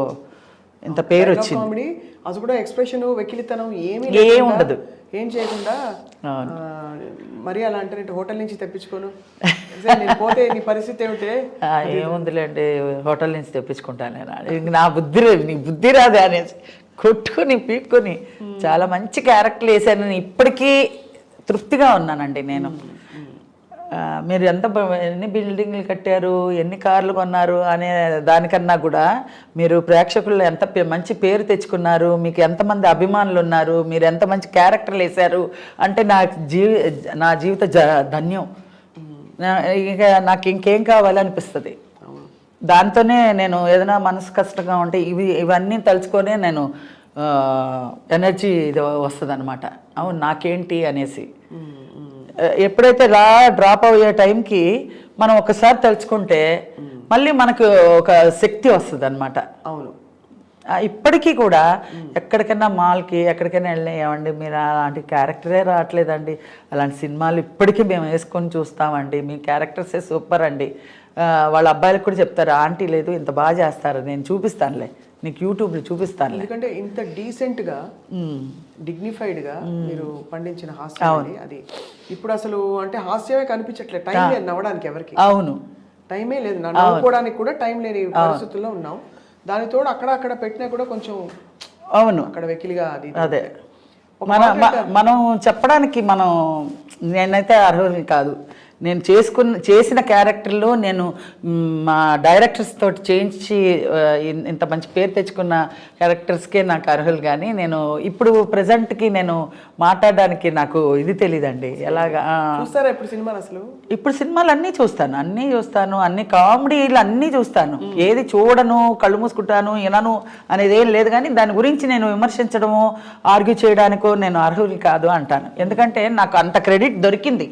ఇంత పేరు వచ్చింది. అది కూడా ఎక్స్ప్రెషన్, వెకిలితనం ఏమీ ఉండదు, ఏం చేయకుండా. మరి అలా అంటే హోటల్ నుంచి తెప్పించుకోను పోతే నీ పరిస్థితి ఏమిటే? ఏముందిలేండి, హోటల్ నుంచి తెప్పించుకుంటాను నేను. నా నీ బుద్ధి రాదే అనేసి కొట్టుకుని పీక్కొని చాలా మంచి క్యారెక్టర్లు వేసాను. ఇప్పటికీ తృప్తిగా ఉన్నానండి నేను. మీరు ఎన్ని బిల్డింగ్లు కట్టారు, ఎన్ని కార్లు కొన్నారు అనే దానికన్నా కూడా మీరు ప్రేక్షకుల్లో ఎంత మంచి పేరు తెచ్చుకున్నారు, మీకు ఎంతమంది అభిమానులు ఉన్నారు, మీరు ఎంత మంచి క్యారెక్టర్లు వేశారు అంటే నా జీవిత ధన్యం. ఇక నాకు ఇంకేం కావాలనిపిస్తుంది. దాంతోనే నేను ఏదైనా మనసు కష్టంగా ఉంటే ఇవన్నీ తలుచుకొనే నేను ఎనర్జీ ఇది వస్తుంది అనమాట. అవును నాకేంటి అనేసి. ఎప్పుడైతే డ్రాప్ అయ్యే టైంకి మనం ఒకసారి తలుచుకుంటే మళ్ళీ మనకు ఒక శక్తి వస్తుంది అనమాట. అవును. ఇప్పటికీ కూడా ఎక్కడికైనా మాల్కి ఎక్కడికైనా వెళ్ళినామండి, మీరు అలాంటి క్యారెక్టరే రావట్లేదండి, అలాంటి సినిమాలు ఇప్పటికీ మేము వేసుకొని చూస్తామండి, మీ క్యారెక్టర్సే సూపర్ అండి. వాళ్ళ అబ్బాయిలకు కూడా చెప్తారు, ఆంటీ లేదు ఇంత బాగా చేస్తారు, నేను చూపిస్తానులే నీకు యూట్యూబ్లో చూపిస్తాను. ఎందుకంటే ఇంత డీసెంట్గా డిగ్నిఫైడ్గా మీరు పండించిన హాస్యం అది ఇప్పుడు అసలు అంటే హాస్యమే కనిపించట్లేదు, టైం లేదు నవ్వడానికి ఎవరికి. అవును, టైమే లేదు, నవ్వుకోవడానికి కూడా టైం లేని పరిస్థితుల్లో ఉన్నాం. దానితోడు అక్కడ పెట్టినా కూడా కొంచెం అవును అక్కడ వెకిలిగా అది. అదే మనం చెప్పడానికి నేనైతే అర్హుల్ని కాదు. నేను చేసిన క్యారెక్టర్లో నేను మా డైరెక్టర్స్ తోటి చేయించి ఇంత మంచి పేరు తెచ్చుకున్న క్యారెక్టర్స్కే నాకు అర్హులు. కానీ నేను ఇప్పుడు ప్రజెంట్కి నేను మాట్లాడడానికి నాకు ఇది తెలియదండి ఎలాగా. చూస్తారా ఇప్పుడు సినిమాలు? అసలు ఇప్పుడు సినిమాలు అన్నీ చూస్తాను, అన్ని కామెడీలు అన్నీ చూస్తాను. ఏది చూడను, కళ్ళు మూసుకుంటాను, వినను అనేది ఏం లేదు. కానీ దాని గురించి నేను విమర్శించడమో ఆర్గ్యూ చేయడానికో నేను అర్హులు కాదు అంటాను. ఎందుకంటే నాకు అంత క్రెడిట్ దొరికింది,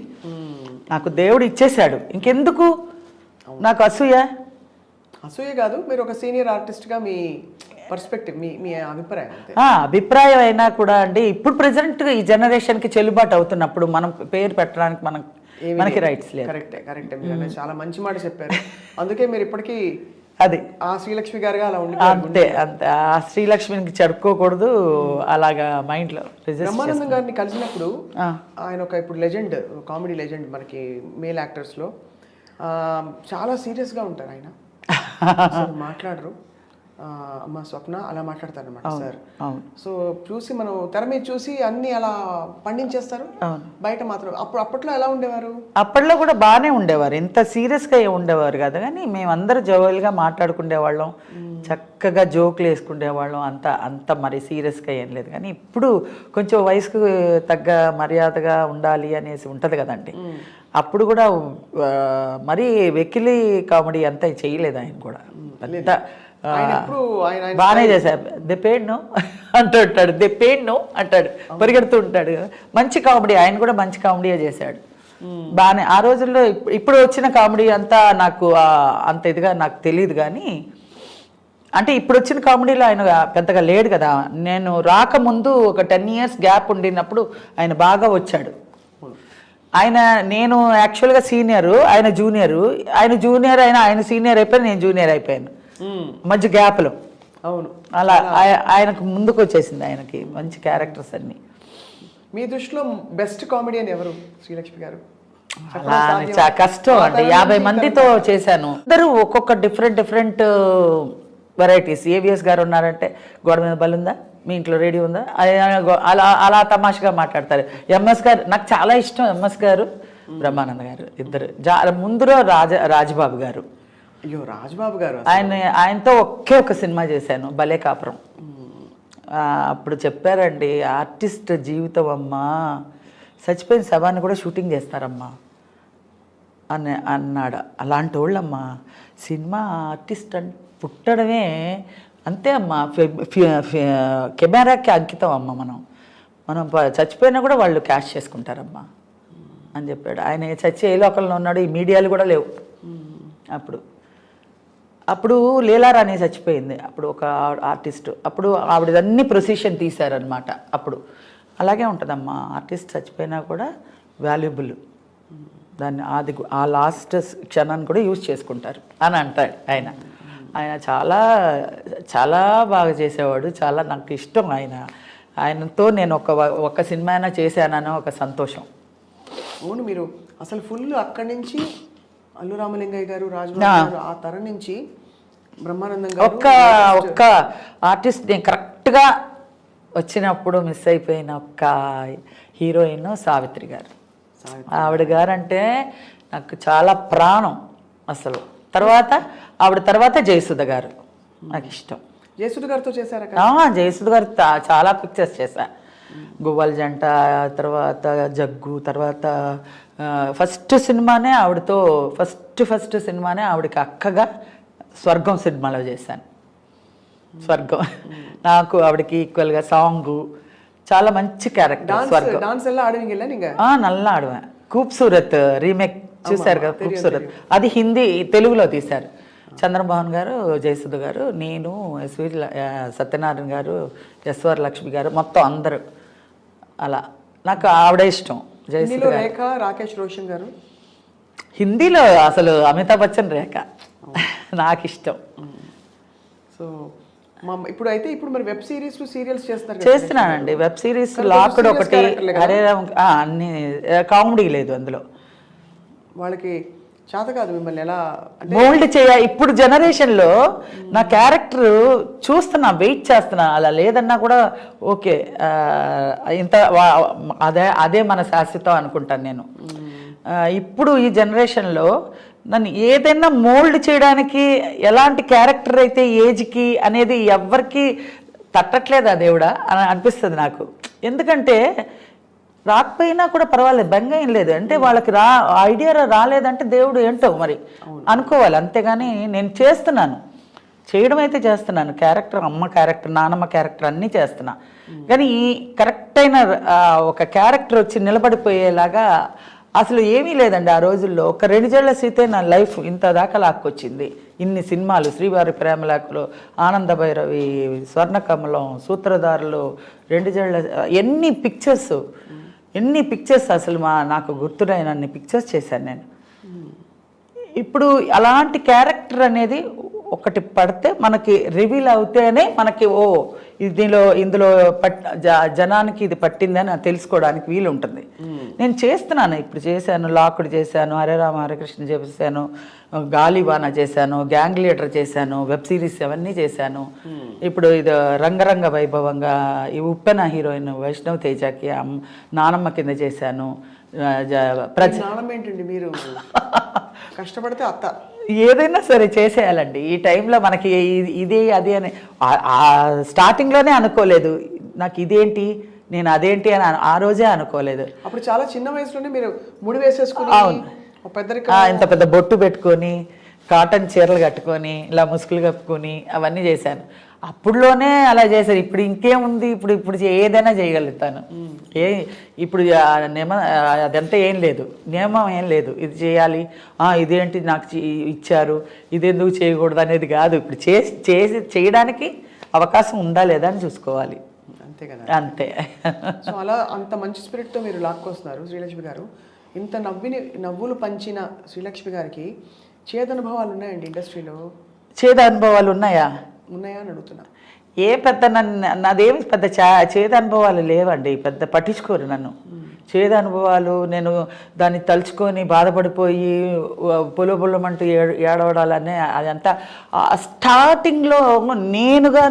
నాకు దేవుడు ఇచ్చేశాడు. ఇంకెందుకు నాకు అసూయ కాదు, మీరు ఒక సీనియర్ ఆర్టిస్ట్గా మీ పర్స్పెక్టివ్, మీ అభిప్రాయం. అభిప్రాయం అయినా కూడా అండి, ఇప్పుడు ప్రజెంట్ ఈ జనరేషన్కి చెల్లుబాటు అవుతున్నప్పుడు మనం పేరు పెట్టడానికి మనకి రైట్స్ లేదు. కరెక్టే మీరు చాలా మంచి మాట చెప్పారు. అందుకే మీరు ఇప్పటికీ అది ఆ శ్రీలక్ష్మి గారుగా అలా ఉండి అంతే ఆ శ్రీలక్ష్మికి చెడుకోకూడదు అలాగా మైండ్లో. బ్రహ్మానందం గారిని కలిసినప్పుడు ఆయన ఒక ఇప్పుడు లెజెండ్, కామెడీ లెజెండ్ మనకి మేల్ యాక్టర్స్లో. చాలా సీరియస్గా ఉంటారు ఆయన, మాట్లాడరు. అమ్మ స్వప్న అలా మాట్లాడతారు అనమాట సార్. సో చూసి మనం తెర మీద చూసి అన్ని అలా పండించేస్తారు, బయట మాత్రం. అప్పట్లో ఎలా ఉండేవారు? అప్పట్లో కూడా బాగానే ఉండేవారు, ఇంత సీరియస్గా ఉండేవారు కదా. కానీ మేమందరూ జోవల్గా మాట్లాడుకునేవాళ్ళం, చక్కగా జోకులు వేసుకునేవాళ్ళం. అంత మరి సీరియస్గా ఏం లేదు. కానీ ఇప్పుడు కొంచెం వయసుకు తగ్గ మర్యాదగా ఉండాలి అనేసి ఉంటుంది కదండి. అప్పుడు కూడా మరీ వెకిలి కామెడీ అంతా చేయలేదు ఆయన కూడా. పెద్ద బాగానే చేశారు. దే పేడ్ నో అంటాడు, పరిగెడుతూ ఉంటాడు. మంచి కామెడీ, ఆయన కూడా మంచి కామెడీయే చేశాడు బాగానే. ఆ రోజుల్లో ఇప్పుడు వచ్చిన కామెడీ అంతా నాకు అంత ఇదిగా నాకు తెలియదు. కానీ అంటే ఇప్పుడు వచ్చిన కామెడీలో ఆయన పెద్దగా లేడు కదా. నేను రాకముందు ఒక 10 years గ్యాప్ ఉండినప్పుడు ఆయన బాగా వచ్చాడు. నేను యాక్చువల్గా సీనియరు, ఆయన జూనియరు. ఆయన సీనియర్ అయిపోయాను, నేను జూనియర్ అయిపోయాను మధ్య గ్యాప్లో. అవును, అలా ఆయనకు ముందుకు వచ్చేసింది, ఆయనకి మంచి క్యారెక్టర్స్ అన్ని. మీ దృష్టిలో బెస్ట్ కామెడియన్ ఎవరు శ్రీలక్ష్మి గారు? అలా చాలా కష్టం అండి. 50 మందితో చేశాను, అందరూ ఒక్కొక్క డిఫరెంట్ వెరైటీస్. ఏవిఎస్ గారు ఉన్నారంటే గోడ మీద బలుందా, మీ ఇంట్లో రేడియో ఉందా, అలా తమాషగా మాట్లాడతారు. ఎంఎస్ గారు నాకు చాలా ఇష్టం. ఎంఎస్ గారు, బ్రహ్మానంద గారు ఇద్దరు. ముందులో రాజబాబు గారు. అయ్యో రాజబాబు గారు, ఆయనతో ఒక సినిమా చేశాను, భలే కాపురం. అప్పుడు చెప్పారండి, ఆర్టిస్ట్ జీవితం అమ్మా, చచ్చిపోయిన శవాన్ని కూడా షూటింగ్ చేస్తారమ్మా అన్నాడు. అలాంటి వాళ్ళమ్మా సినిమా ఆర్టిస్ట్ అని పుట్టడమే అంతే అమ్మా, కెమెరాకి అంకితం అమ్మ. మనం చచ్చిపోయినా కూడా వాళ్ళు క్యాష్ చేసుకుంటారమ్మా అని చెప్పాడు. ఆయన చచ్చి ఏ లోకల్లో ఉన్నాడు, ఈ మీడియాలు కూడా లేవు అప్పుడు లీలారాణి చచ్చిపోయింది, అప్పుడు ఒక ఆర్టిస్టు. అప్పుడు ఆవిడదన్నీ ప్రొసీషన్ తీశారనమాట. అప్పుడు అలాగే ఉంటుందమ్మా, ఆర్టిస్ట్ చచ్చిపోయినా కూడా వాల్యుబుల్, దాన్ని ఆ లాస్ట్ క్షణాన్ని కూడా యూజ్ చేసుకుంటారు అని అంటాడు ఆయన. చాలా చాలా బాగా చేసేవాడు, చాలా నాకు ఇష్టం ఆయనతో నేను ఒక సినిమా అయినా చేశానని ఒక సంతోషం. అవును, మీరు అసలు ఫుల్ అక్కడి నుంచి అల్లు రామలింగయ్య గారు, రాజబాబు ఆ తరం నుంచి బ్రహ్మానందం గారు, ఒక్క ఆర్టిస్ట్ నేను కరెక్ట్గా వచ్చినప్పుడు మిస్ అయిపోయిన ఒక్క హీరోయిన్ సావిత్రి గారు. ఆవిడ గారు అంటే నాకు చాలా ప్రాణం అసలు. ఆవిడ తర్వాత జయసుధ గారు నాకు ఇష్టం. జయసుధ గారితో చేశారా? జయసుధ గారు చాలా పిక్చర్స్ చేశా. గువ్వల జంట, తర్వాత జగ్గు, తర్వాత ఫస్ట్ సినిమానే ఆవిడకి అక్కగా స్వర్గం సినిమాలో చేశాను. స్వర్గం నాకు ఆవిడకి ఈక్వల్గా సాంగు, చాలా మంచి క్యారెక్టర్. స్వర్గం నల్లా ఆడువా. ఖూబ్సూరత్ రీమేక్ చూశారు కదా, ఖూబ్సూరత్, అది హిందీ తెలుగులో తీశారు. చంద్రమోహన్ గారు, జయసుధ గారు, నేను, సత్యనారాయణ గారు, ఎస్ఆర్ లక్ష్మి గారు, మొత్తం అందరూ. అలా నాకు ఆవిడ ఇష్టం. జయసుధ రేఖ, రాకేష్ రోషన్ గారు. హిందీలో అసలు అమితాబ్ బచ్చన్ రేఖ నాకు ఇష్టం. సో ఇప్పుడు మరి వెబ్ సిరీస్ సీరియల్స్ చేస్తున్నానండి. వెబ్ సిరీస్ లాక్డ్ ఒకటి, అరే అన్ని కామెడీ లేదు అందులో. వాళ్ళకి చేత కాదు మిమ్మల్ని ఎలా అంటే మోల్డ్ ఇప్పుడు జనరేషన్లో నా క్యారెక్టర్ చూస్తున్నా, వెయిట్ చేస్తున్నా. అలా లేదన్నా కూడా ఓకే, ఇంత అదే మన శాశ్వతం అనుకుంటాను నేను. ఇప్పుడు ఈ జనరేషన్లో నన్ను ఏదైనా మోల్డ్ చేయడానికి ఎలాంటి క్యారెక్టర్ అయితే ఏజ్కి అనేది ఎవ్వరికి తట్టట్లేదా దేవుడా అని అనిపిస్తుంది నాకు. ఎందుకంటే రాకపోయినా కూడా పర్వాలేదు, బెంగ ఏం లేదు. అంటే వాళ్ళకి ఐడియా రాలేదంటే దేవుడు ఏంటో మరి అనుకోవాలి, అంతేగాని నేను చేయడం అయితే చేస్తున్నాను. క్యారెక్టర్, అమ్మ క్యారెక్టర్, నానమ్మ క్యారెక్టర్ అన్నీ చేస్తున్నా. కానీ ఈ కరెక్ట్ అయిన ఒక క్యారెక్టర్ వచ్చి నిలబడిపోయేలాగా అసలు ఏమీ లేదండి ఆ రోజుల్లో. ఒక 2 జళ్ల సీతే నా లైఫ్ ఇంత దాకా లాక్కొచ్చింది. ఇన్ని సినిమాలు, శ్రీవారి ప్రేమలేఖలు, ఆనంద భైరవి, స్వర్ణకమలం, సూత్రధారులు, 2 జళ్ల, ఎన్ని పిక్చర్స్ అసలు నాకు గుర్తులేని అన్ని పిక్చర్స్ చేశాను నేను. ఇప్పుడు అలాంటి క్యారెక్టర్ అనేది ఒకటి పడితే మనకి రివీల్ అవుతేనే మనకి ఇందులో జనానికి ఇది పట్టిందని తెలుసుకోవడానికి వీలు ఉంటుంది. నేను చేస్తున్నాను, ఇప్పుడు చేశాను, లాకుడు చేశాను, హరే రామ హరే కృష్ణ చేశాను, గాలివాన చేశాను, గ్యాంగ్ లీడర్ చేశాను, వెబ్ సిరీస్ అవన్నీ చేశాను. ఇప్పుడు ఇది రంగరంగ వైభవంగా ఈ ఉప్పెన హీరోయిన్ వైష్ణవ్ తేజకి నానమ్మ కింద చేశాను. ఏంటండి మీరు కష్టపడితే అత్త ఏదైనా సరే చేసేయాలండి. ఈ టైంలో మనకి ఇది అది అని స్టార్టింగ్లోనే అనుకోలేదు. నాకు ఇదేంటి, నేను అదేంటి అని ఆ రోజే అనుకోలేదు. అప్పుడు చాలా చిన్న వయసులోనే మీరు ముడి వేసేసుకుని, ఇంత పెద్ద బొట్టు పెట్టుకొని, కాటన్ చీరలు కట్టుకొని, ఇలా ముసుగులు కప్పుకొని అవన్నీ చేశాను. అప్పుడులోనే అలా చేశారు. ఇప్పుడు ఇంకేముంది, ఇప్పుడు ఏదైనా చేయగలుగుతాను. ఇప్పుడు అదంతా ఏం లేదు, నియమం ఏం లేదు. ఇది చేయాలి, ఇదేంటి నాకు ఇచ్చారు, ఇదెందుకు చేయకూడదు అనేది కాదు. ఇప్పుడు చేయడానికి అవకాశం ఉందా లేదా అని చూసుకోవాలి, అంతే కదా. అంతే. సో అలా అంత మంచి స్పిరిట్తో మీరు లాక్కొస్తున్నారు శ్రీలక్ష్మి గారు. ఇంత నవ్వులు పంచిన శ్రీలక్ష్మి గారికి చేదనుభవాలు ఉన్నాయండి ఇండస్ట్రీలో? చేదనుభవాలు ఉన్నాయా అని అడుగుతున్నా. నాదేమి పెద్ద చేదు అనుభవాలు లేవండి. పెద్ద పట్టించుకోరు నన్ను. చేదు అనుభవాలు, నేను దాన్ని తలుచుకొని బాధపడిపోయి పొలమంటూ ఏడవడాలనే అదంతా స్టార్టింగ్లో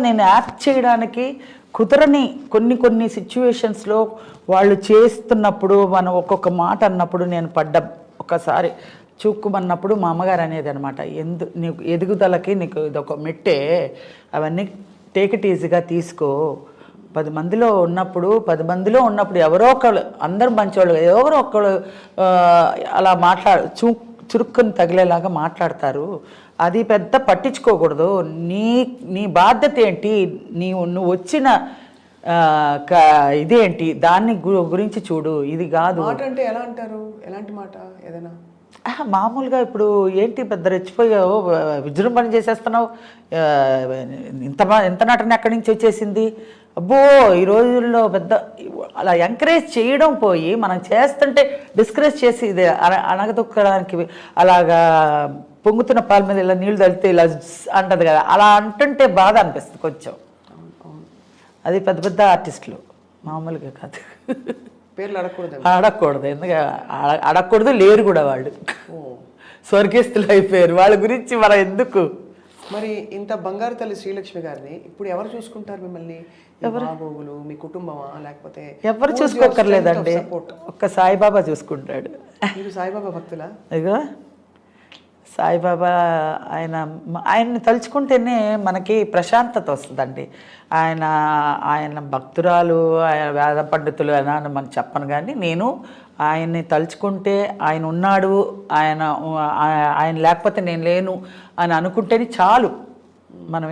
నేను యాక్ట్ చేయడానికి కుదరని కొన్ని సిచ్యువేషన్స్లో వాళ్ళు చేస్తున్నప్పుడు, మనం ఒక్కొక్క మాట అన్నప్పుడు నేను ఒకసారి చూక్కుమన్నప్పుడు మా అమ్మగారు అనేది అనమాట, నీకు ఎదుగుదలకి నీకు ఇదొక మెట్టే, అవన్నీ టేక్ ఇట్ ఈజీగా తీసుకో. 10 మందిలో ఉన్నప్పుడు ఎవరో ఒకళ్ళు, అందరూ మంచివాళ్ళు, ఎవరో ఒకళ్ళు అలా చురుక్కుని తగిలేలాగా మాట్లాడతారు. అది పెద్ద పట్టించుకోకూడదు. నీ బాధ్యత ఏంటి, నువ్వు వచ్చిన ఇదేంటి, దాన్ని గురించి చూడు, ఇది కాదు. మాట అంటే ఎలా అంటారు? ఎలాంటి మాట? ఏదైనా మామూలుగా ఇప్పుడు ఏంటి పెద్ద రెచ్చిపోయావు, విజృంభణ చేసేస్తున్నావు, ఎంత నటన ఎక్కడి నుంచి వచ్చేసింది, అబ్బో ఈ రోజుల్లో పెద్ద అలా ఎంకరేజ్ చేయడం పోయి మనం చేస్తుంటే డిస్కరేజ్ చేసి ఇది అనగదొక్కడానికి, అలాగా పొంగుతున్న పాల మీద ఇలా నీళ్ళు తలితే ఇలా అంటది కదా, అలా అంటుంటే బాధ అనిపిస్తుంది కొంచెం. అది పెద్ద ఆర్టిస్టులు, మామూలుగా కాదు. పేర్లు అడగకూడదు, ఎందుకంటే అడగకూడదు, లేరు కూడా వాళ్ళు, స్వర్గస్థులు అయిపోయారు. వాళ్ళ గురించి మనం ఎందుకు. మరి ఇంత బంగారు తల్లి శ్రీలక్ష్మి గారిని ఇప్పుడు ఎవరు చూసుకుంటారు మిమ్మల్ని? బాగోగులు మీ కుటుంబమా, లేకపోతే ఎవరు చూసుకోకర్లేదండి, ఒక్క సాయిబాబా చూసుకుంటాడు. మీరు సాయిబాబా భక్తులా? ఇగో సాయిబాబా ఆయన్ని తలుచుకుంటేనే మనకి ప్రశాంతత వస్తుందండి. ఆయన భక్తురాలు, ఆయన వేద పండితులు అని మనం చెప్పను, కానీ నేను ఆయన్ని తలుచుకుంటే ఆయన ఉన్నాడు, ఆయన లేకపోతే నేను లేను అని అనుకుంటేనే చాలు. మనం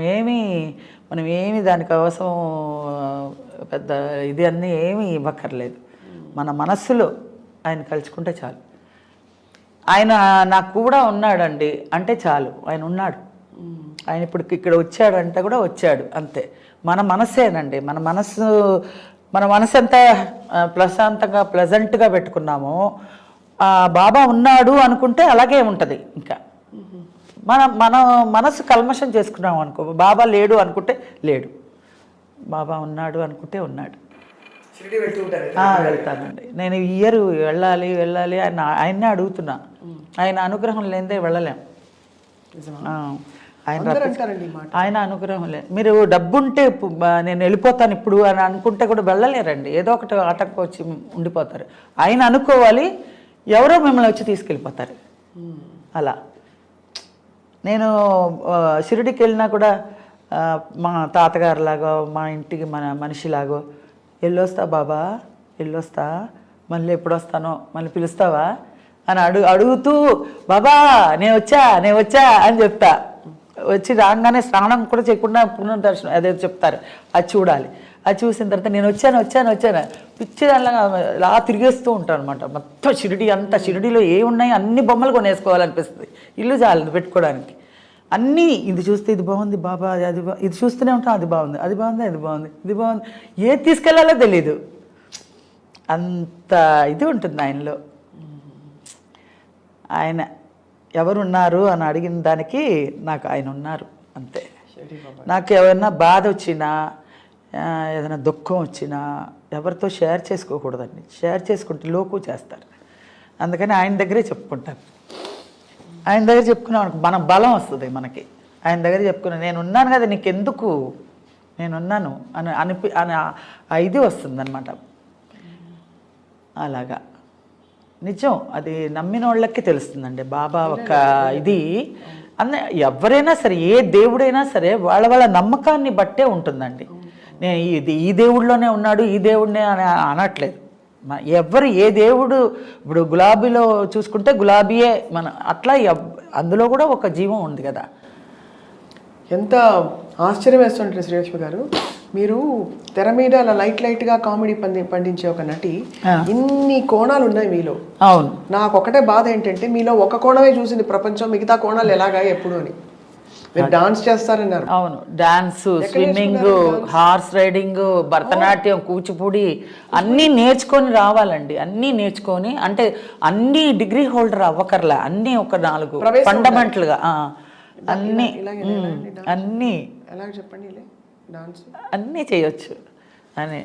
ఏమి దానికోసం పెద్ద ఇది అన్నీ ఏమీ ఇవ్వక్కర్లేదు. మన మనస్సులో ఆయన కలుసుకుంటే చాలు. ఆయన నాకు కూడా ఉన్నాడండి అంటే చాలు, ఆయన ఉన్నాడు. ఆయన ఇప్పుడు ఇక్కడ వచ్చాడంటే కూడా వచ్చాడు, అంతే. మన మనస్సేనండి, మన మనసు ఎంత ప్రశాంతంగా ప్లెజెంట్గా పెట్టుకున్నామో, బాబా ఉన్నాడు అనుకుంటే అలాగే ఉంటుంది. ఇంకా మన మనసు కల్మషం చేసుకున్నాం అనుకో, బాబా లేడు అనుకుంటే లేడు, బాబా ఉన్నాడు అనుకుంటే ఉన్నాడు. షిరిడి వెళ్తూ ఉంటారు. వెళ్తానండి. నేను ఈ ఇయర్ వెళ్ళాలి వెళ్ళాలి ఆయన్నే అడుగుతున్నా. ఆయన అనుగ్రహం లేనిదే వెళ్ళలేం. ఆయన అనుగ్రహం లేదు. మీరు డబ్బుంటే నేను వెళ్ళిపోతాను ఇప్పుడు అని అనుకుంటే కూడా వెళ్ళలేరండి. ఏదో ఒకటి ఆటకు వచ్చి ఉండిపోతారు. ఆయన అనుకోవాలి, ఎవరో మిమ్మల్ని వచ్చి తీసుకెళ్ళిపోతారు. అలా నేను షిరిడికి వెళ్ళినా కూడా మా తాతగారులాగో మా ఇంటికి మన మనిషిలాగో వెళ్ళొస్తా బాబా, వెళ్ళొస్తా, మళ్ళీ ఎప్పుడు వస్తానో, మళ్ళీ పిలుస్తావా అని అడుగుతూ బాబా నేను వచ్చా అని చెప్తా. వచ్చి రాగానే స్నానం కూడా చేయకుండా పునర్దర్శనం అదే చెప్తారు, అది చూడాలి. అది చూసిన తర్వాత నేను వచ్చాను పిచ్చి దానిలాగా ఇలా తిరిగేస్తూ ఉంటాను అనమాట. మొత్తం షిరిడి అంతా, షిరిడిలో ఏ ఉన్నాయి అన్ని బొమ్మలు కొనేసుకోవాలనిపిస్తుంది. ఇల్లు చాలు పెట్టుకోవడానికి. అన్నీ ఇది చూస్తే ఇది బాగుంది బాబా, అది ఇది చూస్తూనే ఉంటాం, అది బాగుంది ఇది బాగుంది ఏది తీసుకెళ్లాలో తెలీదు. అంత ఇది ఉంటుంది ఆయనలో. ఆయన ఎవరున్నారు అని అడిగిన దానికి నాకు ఆయన ఉన్నారు అంతే. నాకు ఏమైనా బాధ వచ్చినా ఏదైనా దుఃఖం వచ్చినా ఎవరితో షేర్ చేసుకోకూడదండి. షేర్ చేసుకుంటే లోకు చేస్తారు. అందుకని ఆయన దగ్గరే చెప్పుకుంటాను. ఆయన దగ్గర చెప్పుకున్నా మన బలం వస్తుంది మనకి. ఆయన దగ్గర చెప్పుకున్నా నేను ఉన్నాను కదా నీకెందుకు, నేనున్నాను అని ఇది వస్తుంది అనమాట. అలాగా నిజం. అది నమ్మిన వాళ్ళకి తెలుస్తుందండి బాబా ఒక ఇది. ఎవరైనా సరే, ఏ దేవుడైనా సరే వాళ్ళ నమ్మకాన్ని బట్టే ఉంటుందండి. నేను ఈ దేవుడిలోనే ఉన్నాడు, ఈ దేవుడినే అని అనట్లేదు. ఎవరు ఏ దేవుడు, ఇప్పుడు గులాబీలో చూసుకుంటే గులాబీయే మన, అట్లా అందులో కూడా ఒక జీవం ఉంది కదా. ఎంత ఆశ్చర్యం వేస్తుంటారు శ్రీలక్ష్మి గారు. మీరు తెర మీద అలా లైట్గా కామెడీ పండించే ఒక నటి, ఇన్ని కోణాలు ఉన్నాయి మీలో. అవును. నాకు ఒకటే బాధ ఏంటంటే మీలో ఒక కోణమే చూసింది ప్రపంచం, మిగతా కోణాలు ఎలాగా ఎప్పుడు అని. మీరు డాన్స్ చేస్తారన్నారు. అవును, dance, swimming, horse riding, Bharatanatyam, Kuchipudi అన్నీ నేర్చుకొని రావాలండి. అన్నీ నేర్చుకొని, అంటే అన్ని డిగ్రీ హోల్డర్ అవ్వకర్లా, అన్నీ ఒక 4 ఫండమెంటల్గా అన్నీ ఎలాగ చెప్పండి డాన్స్ అన్నీ చేయొచ్చు అని.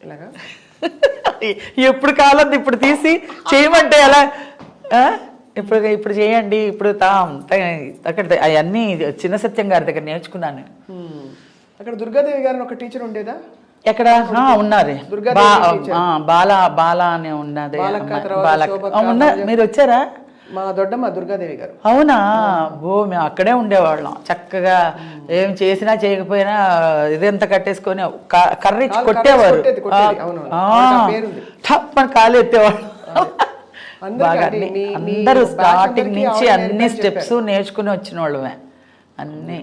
ఇలాగా ఎప్పుడు కాలం ఇప్పుడు తీసి చేయమంటే ఎలా, ఇప్పుడు చేయండి, ఇప్పుడు అక్కడ అవన్నీ చిన్న సత్యం గారి దగ్గర నేర్చుకున్నాను. అక్కడ దుర్గాదేవి గారిని ఒక టీచర్ ఉండేదా? ఎక్కడ ఉన్నారు, బాల అని ఉన్నది. మీరు వచ్చారా? మా దొడ్డమ్మ దుర్గాదేవి గారు. అవునా? మేము అక్కడే ఉండేవాళ్ళం చక్కగా. ఏం చేసినా చేయకపోయినా ఇదంతా కట్టేసుకొని కర్రీ కొట్టేవారు, మన కాలు ఎత్తేవాళ్ళు. అందరూ స్టార్టింగ్ నుంచి అన్ని స్టెప్స్ నేర్చుకుని వచ్చిన వాళ్ళమే అన్నీ.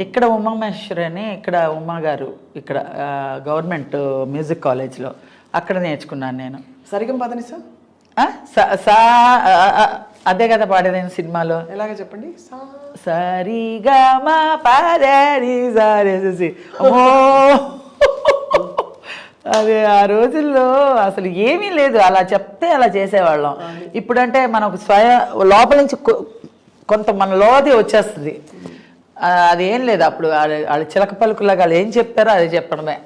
ఇక్కడ ఉమామహేశ్వరి అని, ఇక్కడ ఉమా గారు, ఇక్కడ గవర్నమెంట్ మ్యూజిక్ కాలేజ్లో అక్కడ నేర్చుకున్నాను నేను. సరిగం పదని అదే కదా పాడేది సినిమాలో. ఎలాగ చెప్పండి. సరిగా మా పాదేసి అమ్మో, అదే ఆ రోజుల్లో అసలు ఏమీ లేదు, అలా చెప్తే అలా చేసేవాళ్ళం. ఇప్పుడంటే మనకు లోపల నుంచి కొంత మన లోది వచ్చేస్తుంది. అదేం లేదు. అప్పుడు వాళ్ళు చిలక పలుకులాగా వాళ్ళు ఏం చెప్పారో అది చెప్పడమే.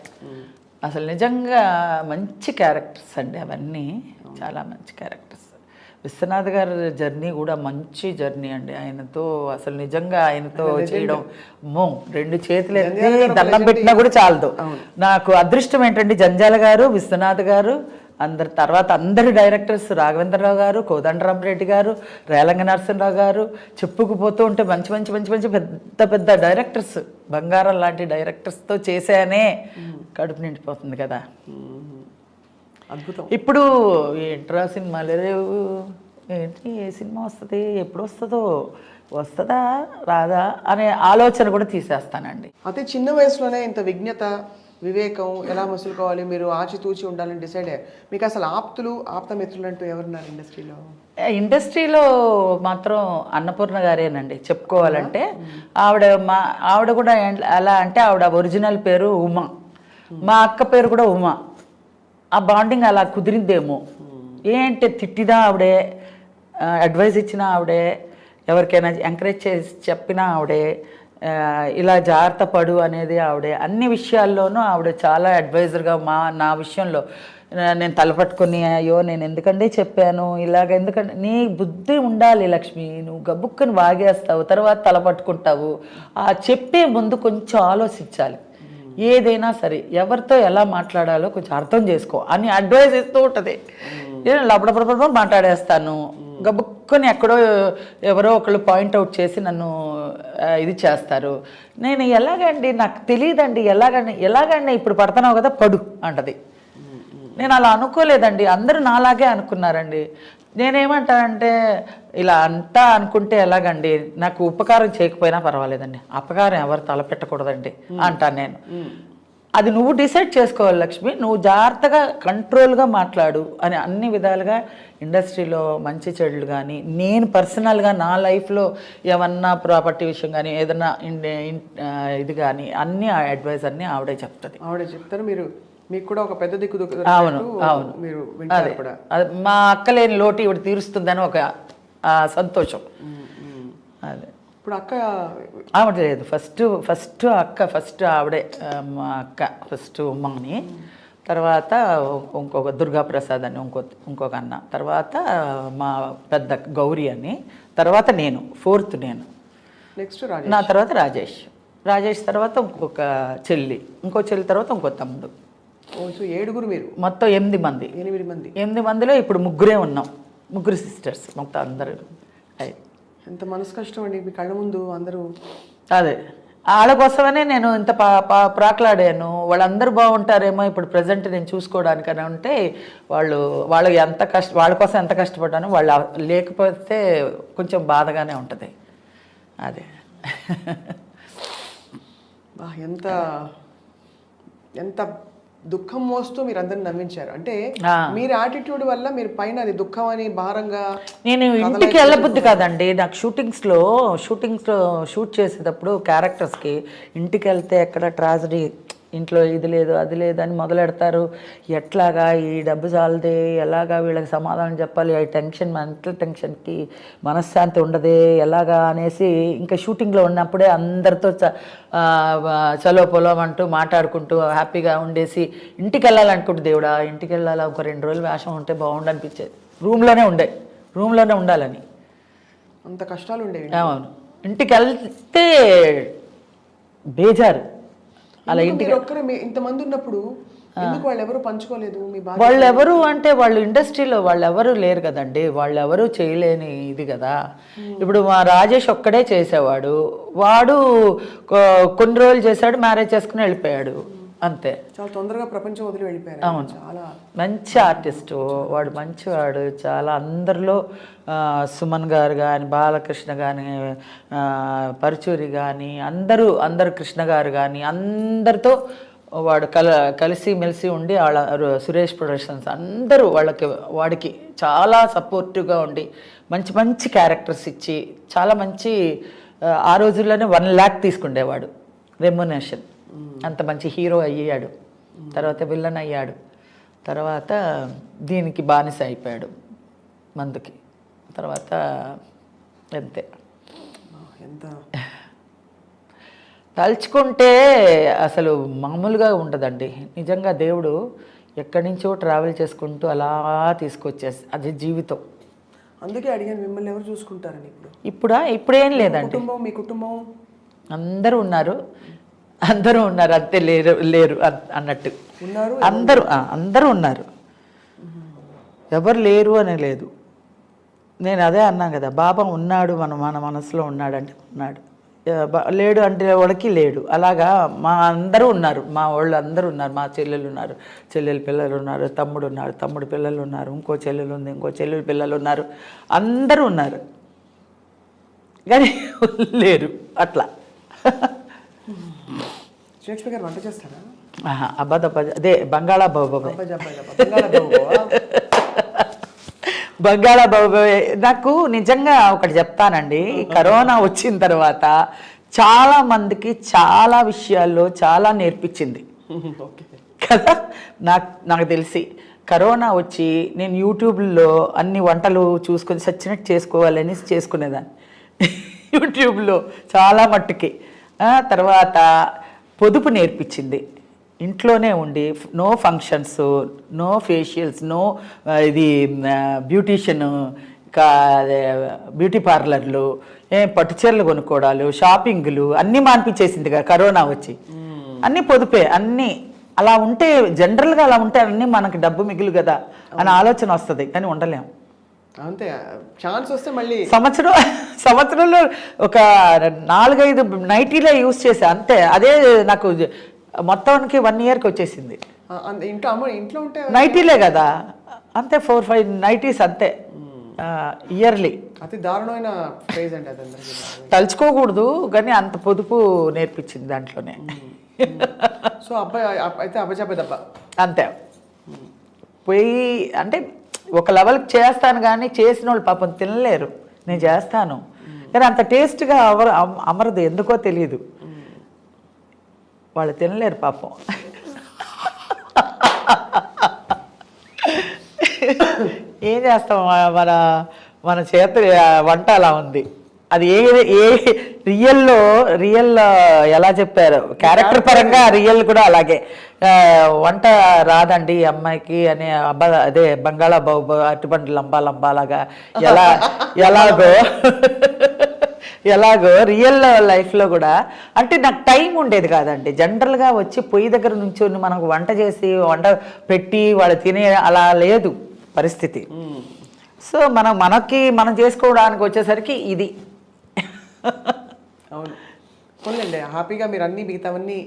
అసలు నిజంగా మంచి క్యారెక్టర్స్ అండి అవన్నీ, చాలా మంచి క్యారెక్టర్స్. విశ్వనాథ్ గారి జర్నీ కూడా మంచి జర్నీ అండి. ఆయనతో అసలు నిజంగా ఆయనతో చేయడం, 2 చేతులు ఎత్తి దండం పెట్టినా కూడా చాలదు. నాకు అదృష్టం ఏంటంటే జంజాల గారు, విశ్వనాథ్ గారు, తర్వాత అందరి డైరెక్టర్స్, రాఘవేంద్రరావు గారు, కోదండరామరెడ్డి గారు, రేలంగ నరసింహరావు గారు, చెప్పుకుపోతూ ఉంటే మంచి మంచి మంచి మంచి పెద్ద పెద్ద డైరెక్టర్స్, బంగారం లాంటి డైరెక్టర్స్తో చేశానే కడుపు నిండిపోతుంది కదా. అద్భుతం. ఇప్పుడు ఏంట్రా సినిమాలు లేవు, ఏంటి ఏ సినిమా వస్తుంది, ఎప్పుడు వస్తుందా రాదా అనే ఆలోచన కూడా తీసేస్తానండి. అదే చిన్న వయసులోనే ఇంత విజ్ఞత, వివేకం, ఎలా మసులుకోవాలి, మీరు ఆచితూచి ఉండాలని డిసైడ్ అయ్యారు. మీకు అసలు ఆప్త మిత్రులు అంటూ ఎవరున్నారు ఇండస్ట్రీలో? ఇండస్ట్రీలో మాత్రం అన్నపూర్ణ గారేనండి చెప్పుకోవాలంటే. ఆవిడ కూడా ఎలా అంటే, ఆవిడ ఒరిజినల్ పేరు ఉమా, మా అక్క పేరు కూడా ఉమా. ఆ బాండింగ్ అలా కుదిరిందేమో. ఏంటి తిట్టినా ఆవిడే, అడ్వైస్ ఇచ్చినా ఆవిడే, ఎవరికైనా ఎంకరేజ్ చేసి చెప్పినా ఆవిడే, ఇలా జాగ్రత్త పడు అనేది ఆవిడే అన్ని విషయాల్లోనూ ఆవిడ చాలా అడ్వైజర్గా నా విషయంలో నేను తలపట్టుకుని అయ్యో నేను ఎందుకంటే చెప్పాను ఇలాగ ఎందుకంటే నీ బుద్ధి ఉండాలి లక్ష్మి, నువ్వు గబుక్కుని వాగేస్తావు తర్వాత తలపట్టుకుంటావు, ఆ చెప్పే ముందు కొంచెం ఆలోచించాలి, ఏదైనా సరే ఎవరితో ఎలా మాట్లాడాలో కొంచెం అర్థం చేసుకో అని అడ్వైజ్ ఇస్తూ ఉంటుంది. నేను లపడపడపడ మాట్లాడేస్తాను, గబుక్కుని ఎక్కడో ఎవరో ఒకళ్ళు పాయింట్అవుట్ చేసి నన్ను ఇది చేస్తారు. నేను ఎలాగండి నాకు తెలియదండి, ఎలాగండి ఇప్పుడు పడుతున్నావు కదా పడు అంటది. నేను అలా అనుకోలేదండి, అందరూ నాలాగే అనుకున్నారండి. నేనేమంటానంటే ఇలా అంతా అనుకుంటే ఎలాగండి, నాకు ఉపకారం చేయకపోయినా పర్వాలేదండి, అపకారం ఎవరు తలపెట్టకూడదండి అంటాను నేను. అది నువ్వు డిసైడ్ చేసుకోవాలి లక్ష్మి, నువ్వు జాగ్రత్తగా కంట్రోల్గా మాట్లాడు అని అన్ని విధాలుగా ఇండస్ట్రీలో మంచి చెడులు కానీ నేను పర్సనల్గా నా లైఫ్లో ఏమన్నా ప్రాపర్టీ విషయం కానీ ఏదన్నా ఇది కానీ అన్ని అడ్వైస్ అన్నీ ఆవిడే చెప్తారు. మీకు కూడా ఒక పెద్ద దిక్కు. అవును అవును, మీరు అదే మా అక్క లేని లోటు ఇవిడ తీరుస్తుందని ఒక సంతోషం. అదే ఇప్పుడు అక్క ఆవిడ లేదు, ఫస్ట్ ఆవిడే మా అక్క, ఫస్ట్ ఉమ్మని, తర్వాత ఇంకొక దుర్గాప్రసాద్ అని ఇంకొక అన్న, తర్వాత మా పెద్ద గౌరీ అని, తర్వాత నేను ఫోర్త్ నేను, నెక్స్ట్ నా తర్వాత రాజేష్ తర్వాత ఇంకొక చెల్లి, ఇంకో చెల్లి తర్వాత ఇంకో తమ్ముడు. 7 మీరు మొత్తం 8 మంది. 8 మందిలో ఇప్పుడు 3 ఉన్నాం, 3 సిస్టర్స్ మొత్తం అందరూ. ఎంత మనసు కష్టం అండి మీ కళ్ళ ముందు అందరూ. అదే వాళ్ళ కోసమనే నేను ఇంత ప్రాకులాడాను, వాళ్ళందరూ బాగుంటారేమో ఇప్పుడు ప్రజెంట్ నేను చూసుకోవడానికని ఉంటే వాళ్ళు వాళ్ళ కోసం ఎంత కష్టపడ్డాను, వాళ్ళు లేకపోతే కొంచెం బాధగానే ఉంటుంది. అదే ఎంత ఎంత దుఃఖం మోస్తూ మీరు అందరిని నమ్మించారు అంటే మీరు యాటిట్యూడ్ వల్ల మీరు పైన అది దుఃఖం అని భారంగా. నేను ఇంటికి వెళ్ళబుద్ధి కాదండి, నాకు షూటింగ్స్లో షూట్ చేసేటప్పుడు క్యారెక్టర్స్కి ఇంటికి వెళ్తే ఎక్కడ ట్రాజడీ, ఇంట్లో ఇది లేదు అది లేదు అని మొదలెడతారు. ఎట్లాగా ఈ డబ్బు చాలదే, ఎలాగా వీళ్ళకి సమాధానం చెప్పాలి, ఈ టెన్షన్ మెంటల్ టెన్షన్కి మనశ్శాంతి ఉండదే ఎలాగా అనేసి ఇంకా షూటింగ్లో ఉన్నప్పుడే అందరితో చలో పొలం అంటూ మాట్లాడుకుంటూ హ్యాపీగా ఉండేసి ఇంటికి వెళ్ళాలనుకుంటే దేవుడా ఇంటికి వెళ్ళాలా, ఒక 2 రోజులు వేషం ఉంటే బాగుండు అనిపించేది. రూమ్లోనే ఉండాలని అంత కష్టాలు ఉండేవి. అవును, ఇంటికి వెళ్తే బేజారు. అలా ఇంటికి ఇంతమంది ఉన్నప్పుడు వాళ్ళు ఎవరు పంచుకోలేదు మీ బాధ? వాళ్ళు ఎవరు అంటే వాళ్ళు ఇండస్ట్రీలో వాళ్ళు ఎవరు లేరు కదండి, వాళ్ళు ఎవరు చేయలేని ఇది కదా. ఇప్పుడు మా రాజేష్ ఒక్కడే చేసేవాడు, వాడు కొన్ని రోజులు చేశాడు, మ్యారేజ్ చేసుకుని వెళ్ళిపోయాడు అంతే. చాలా తొందరగా ప్రపంచం వదిలి వెళ్ళిపోయారు. అవును, చాలా మంచి ఆర్టిస్టు వాడు, మంచివాడు చాలా. అందరిలో సుమన్ గారు కానీ, బాలకృష్ణ కానీ, పరుచూరి కానీ, అందరు కృష్ణ గారు కానీ అందరితో వాడు కలిసి మెలిసి ఉండి వాళ్ళ సురేష్ ప్రొడక్షన్స్ అందరూ వాడికి చాలా సపోర్టివ్గా ఉండి మంచి మంచి క్యారెక్టర్స్ ఇచ్చి చాలా మంచి ఆ రోజుల్లోనే 1 lakh తీసుకుండేవాడు రెమ్యునరేషన్. అంత మంచి హీరో అయ్యాడు, తర్వాత విలన్ అయ్యాడు, తర్వాత దీనికి బానిస అయిపోయాడు మందుకి, తర్వాత అంతే. ఎంత తలుచుకుంటే అసలు మామూలుగా ఉండదండి నిజంగా. దేవుడు ఎక్కడి నుంచో ట్రావెల్ చేసుకుంటూ అలా తీసుకొచ్చేసి అది జీవితం. అందుకే అడిగాను మిమ్మల్ని ఎవరు చూసుకుంటారని. ఇప్పుడేం లేదండి, మీ కుటుంబం అందరూ ఉన్నారు అంతే, లేరు అన్నట్టు అందరూ ఉన్నారు, ఎవరు లేరు అని లేదు. నేను అదే అన్నాను కదా, బాబా ఉన్నాడు మన మనసులో ఉన్నాడంటే ఉన్నాడు, లేడు అంటే వాడికి లేడు. అలాగా మా అందరూ ఉన్నారు, మా వాళ్ళు అందరూ ఉన్నారు. మా చెల్లెలు ఉన్నారు, చెల్లెలు పిల్లలు ఉన్నారు, తమ్ముడు ఉన్నారు, తమ్ముడు పిల్లలు ఉన్నారు, ఇంకో చెల్లెలు ఉంది, ఇంకో చెల్లెలు పిల్లలు ఉన్నారు, అందరూ ఉన్నారు కానీ లేరు అట్లా. లక్ష్మి గారు వంట చేస్తారా? అదే బంగాళాబాబు నాకు నిజంగా ఒకటి చెప్తానండి, కరోనా వచ్చిన తర్వాత చాలా మందికి చాలా విషయాల్లో చాలా నేర్పించింది కదా. నాకు తెలిసి కరోనా వచ్చి నేను యూట్యూబ్లో అన్ని వంటలు చూసుకొని సచ్చినట్టు చేసుకోవాలని చేసుకునేదాన్ని యూట్యూబ్లో చాలా మట్టుకి. తర్వాత పొదుపు నేర్పించింది. ఇంట్లోనే ఉండి no functions, no facials, no ఇది బ్యూటీషియన్, బ్యూటీ పార్లర్లు, పట్టుచీరలు కొనుక్కోవడాలు, షాపింగ్లు అన్నీ మాన్పించేసింది కదా కరోనా వచ్చి. అన్నీ పొదుపే, అన్నీ అలా ఉంటే జనరల్గా అలా ఉంటే అన్నీ మనకి డబ్బు మిగులు కదా అని ఆలోచన వస్తుంది, కానీ ఉండలేము. అంతే, ఛాన్స్ వస్తే మళ్ళీ సంవత్సరంలో ఒక 4-5 నైటీలే యూజ్ చేసా అంతే. అదే నాకు మొత్తానికి 1 ఇయర్కి వచ్చేసింది. ఇంట్లో ఉంటే నైటీలే కదా అంతే, 4-5 నైటీస్ అంతే ఇయర్లీ. అతి దారుణమైన ప్రైజ్ అండి అది. తలుచుకోకూడదు కానీ అంత పొదుపు నేర్పించింది దాంట్లోనే. సో అబ్బాయి అయితే అబ్బజబ్బ అంతే. పోయి అంటే ఒక లెవెల్కి చేస్తాను కానీ చేసిన వాళ్ళు పాపం తినలేరు, నేను చేస్తాను కానీ అంత టేస్ట్గా అమరదు, ఎందుకో తెలియదు, వాళ్ళు తినలేరు పాపం. ఏం చేస్తాం, మన చేత వంట అలా ఉంది. అది ఏ రియల్ ఎలా చెప్పారు క్యారెక్టర్ పరంగా, రియల్ కూడా అలాగే. వంట రాదండి అమ్మాయికి అని అదే బంగాళాబాబు అరటిపండు లంబాలాగా ఎలాగో రియల్ లైఫ్లో కూడా అంటే నాకు టైం ఉండేది కాదండి. జనరల్గా వచ్చి పొయ్యి దగ్గర నుంచి మనకు వంట చేసి వంట పెట్టి వాళ్ళు తినే అలా లేదు పరిస్థితి. సో మనం చేసుకోవడానికి వచ్చేసరికి ఇది. అవును, పోన్లేండి, హ్యాపీగా మీరు అన్ని మిగతావన్నీ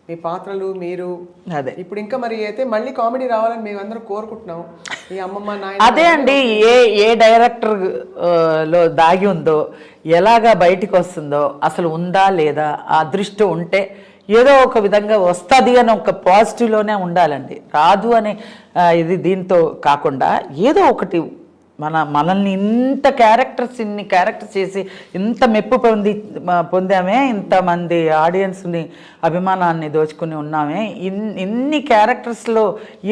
మీ పాత్రలు మీరు అదే. ఇప్పుడు ఇంకా మరి అయితే మళ్ళీ కామెడీ రావాలని మేము అందరం కోరుకుంటున్నాం. ఈ అమ్మమ్మ నాయన అదే అండి, ఏ డైరెక్టర్ లో దాగి ఉందో, ఎలాగా బయటికి వస్తుందో, అసలు ఉందా లేదా, ఆ అదృష్టం ఉంటే ఏదో ఒక విధంగా వస్తుంది అని ఒక పాజిటివ్లోనే ఉండాలండి. రాదు అని ఇది దీంతో కాకుండా ఏదో ఒకటి మనల్ని ఇన్ని క్యారెక్టర్స్ చేసి ఇంత మెప్పు పొందామే, ఇంతమంది ఆడియన్స్ని అభిమానాన్ని దోచుకుని ఉన్నామే. ఇన్ని క్యారెక్టర్స్లో